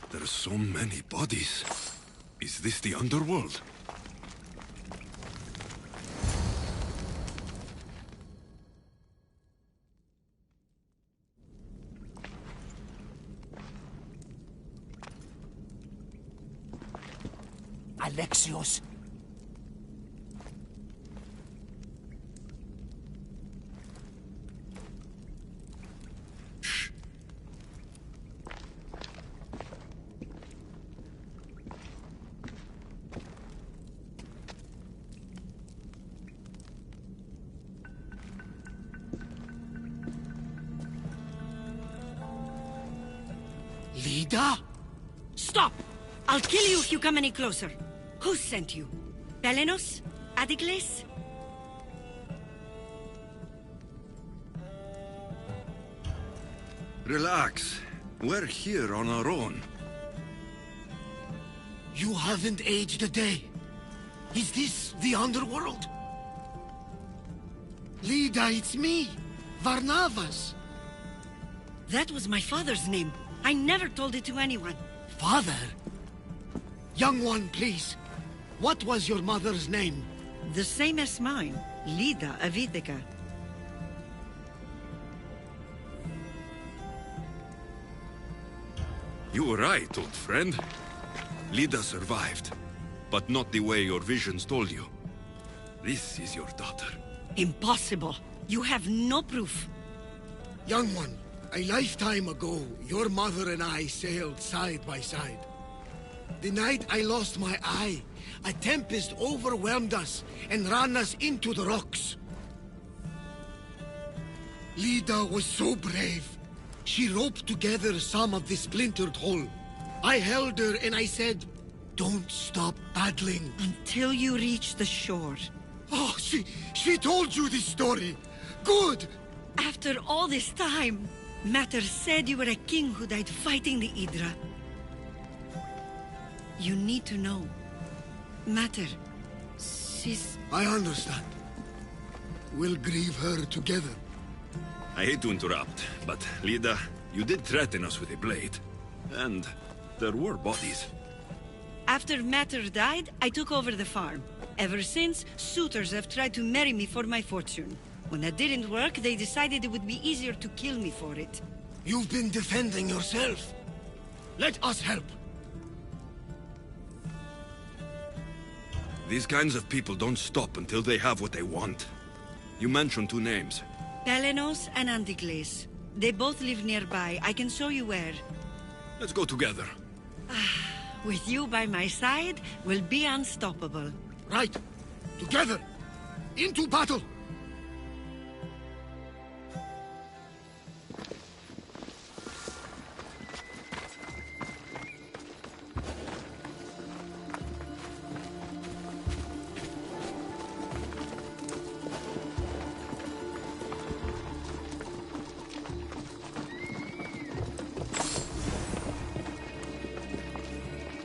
There are so many bodies. Is this the underworld? Alexios. Lida? Stop! I'll kill you if you come any closer. Who sent you? Belenos? Adigles? Relax. We're here on our own. You haven't aged a day. Is this the underworld? Lida, it's me, Varnavas. That was my father's name. I never told it to anyone. Father? Young one, please. What was your mother's name? The same as mine. Lida Avitica. You were right, old friend. Lida survived, but not the way your visions told you. This is your daughter. Impossible. You have no proof. Young one, a lifetime ago, your mother and I sailed side by side. The night I lost my eye, a tempest overwhelmed us and ran us into the rocks. Lida was so brave. She roped together some of the splintered hull. I held her and I said, "Don't stop paddling." Until you reach the shore. Oh, she told you this story. Good! After all this time, Mater said you were a king who died fighting the Hydra. You need to know. Mater, she's... I understand. We'll grieve her together. I hate to interrupt, but Lida, you did threaten us with a blade. And there were bodies. After Mater died, I took over the farm. Ever since, suitors have tried to marry me for my fortune. When that didn't work, they decided it would be easier to kill me for it. You've been defending yourself. Let us help. These kinds of people don't stop until they have what they want. You mentioned two names. Belenos and Antigles. They both live nearby. I can show you where. Let's go together. With you by my side, we'll be unstoppable. Right. Together. Into battle.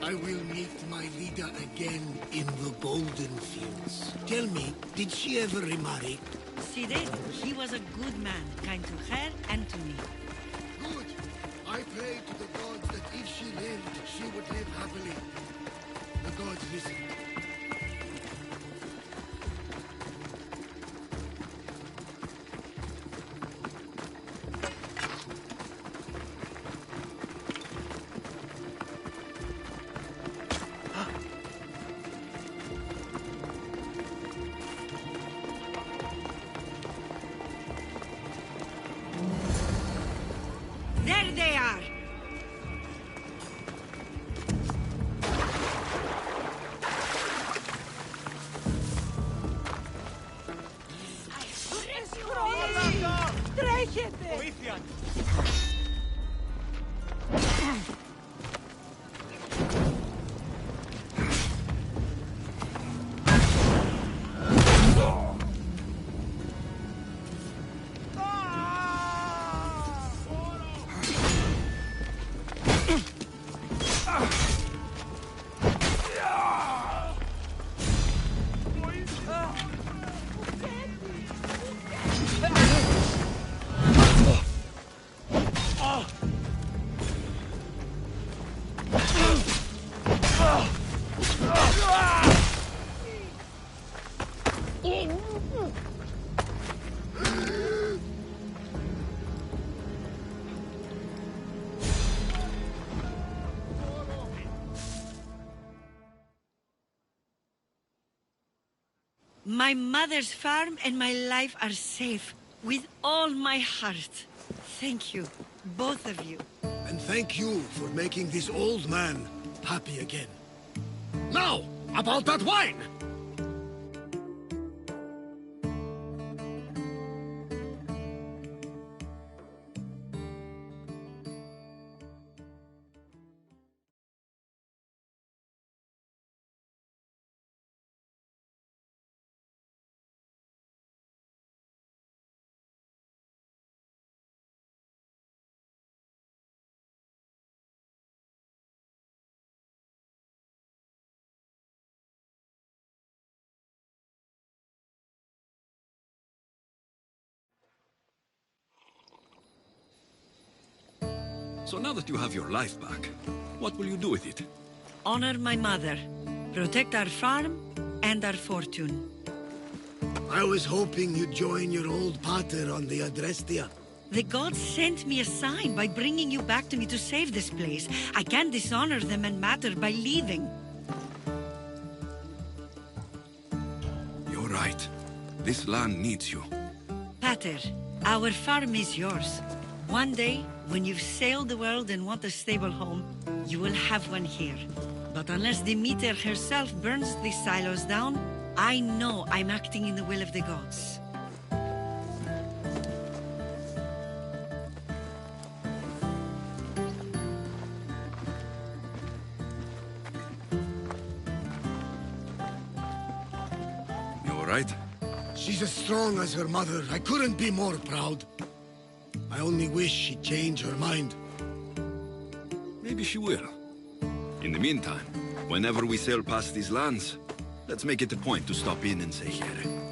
I will meet my Lida again in the Golden Fields. Tell me, did she ever remarry? She did. He was a good man, kind to her and to me. Good. I pray to the gods that if she lived, she would live happily. The gods listen. There they are! My mother's farm and my life are safe. With all my heart. Thank you, both of you. And thank you for making this old man happy again. Now, about that wine! So now that you have your life back, what will you do with it? Honor my mother. Protect our farm and our fortune. I was hoping you'd join your old pater on the Adrestia. The gods sent me a sign by bringing you back to me to save this place. I can't dishonor them and Mater by leaving. You're right. This land needs you. Pater, our farm is yours. One day, when you've sailed the world and want a stable home, you will have one here. But unless Demeter herself burns these silos down, I know I'm acting in the will of the gods. You all right? She's as strong as her mother. I couldn't be more proud. I only wish she'd change her mind. Maybe she will. In the meantime, whenever we sail past these lands, let's make it a point to stop in and say here.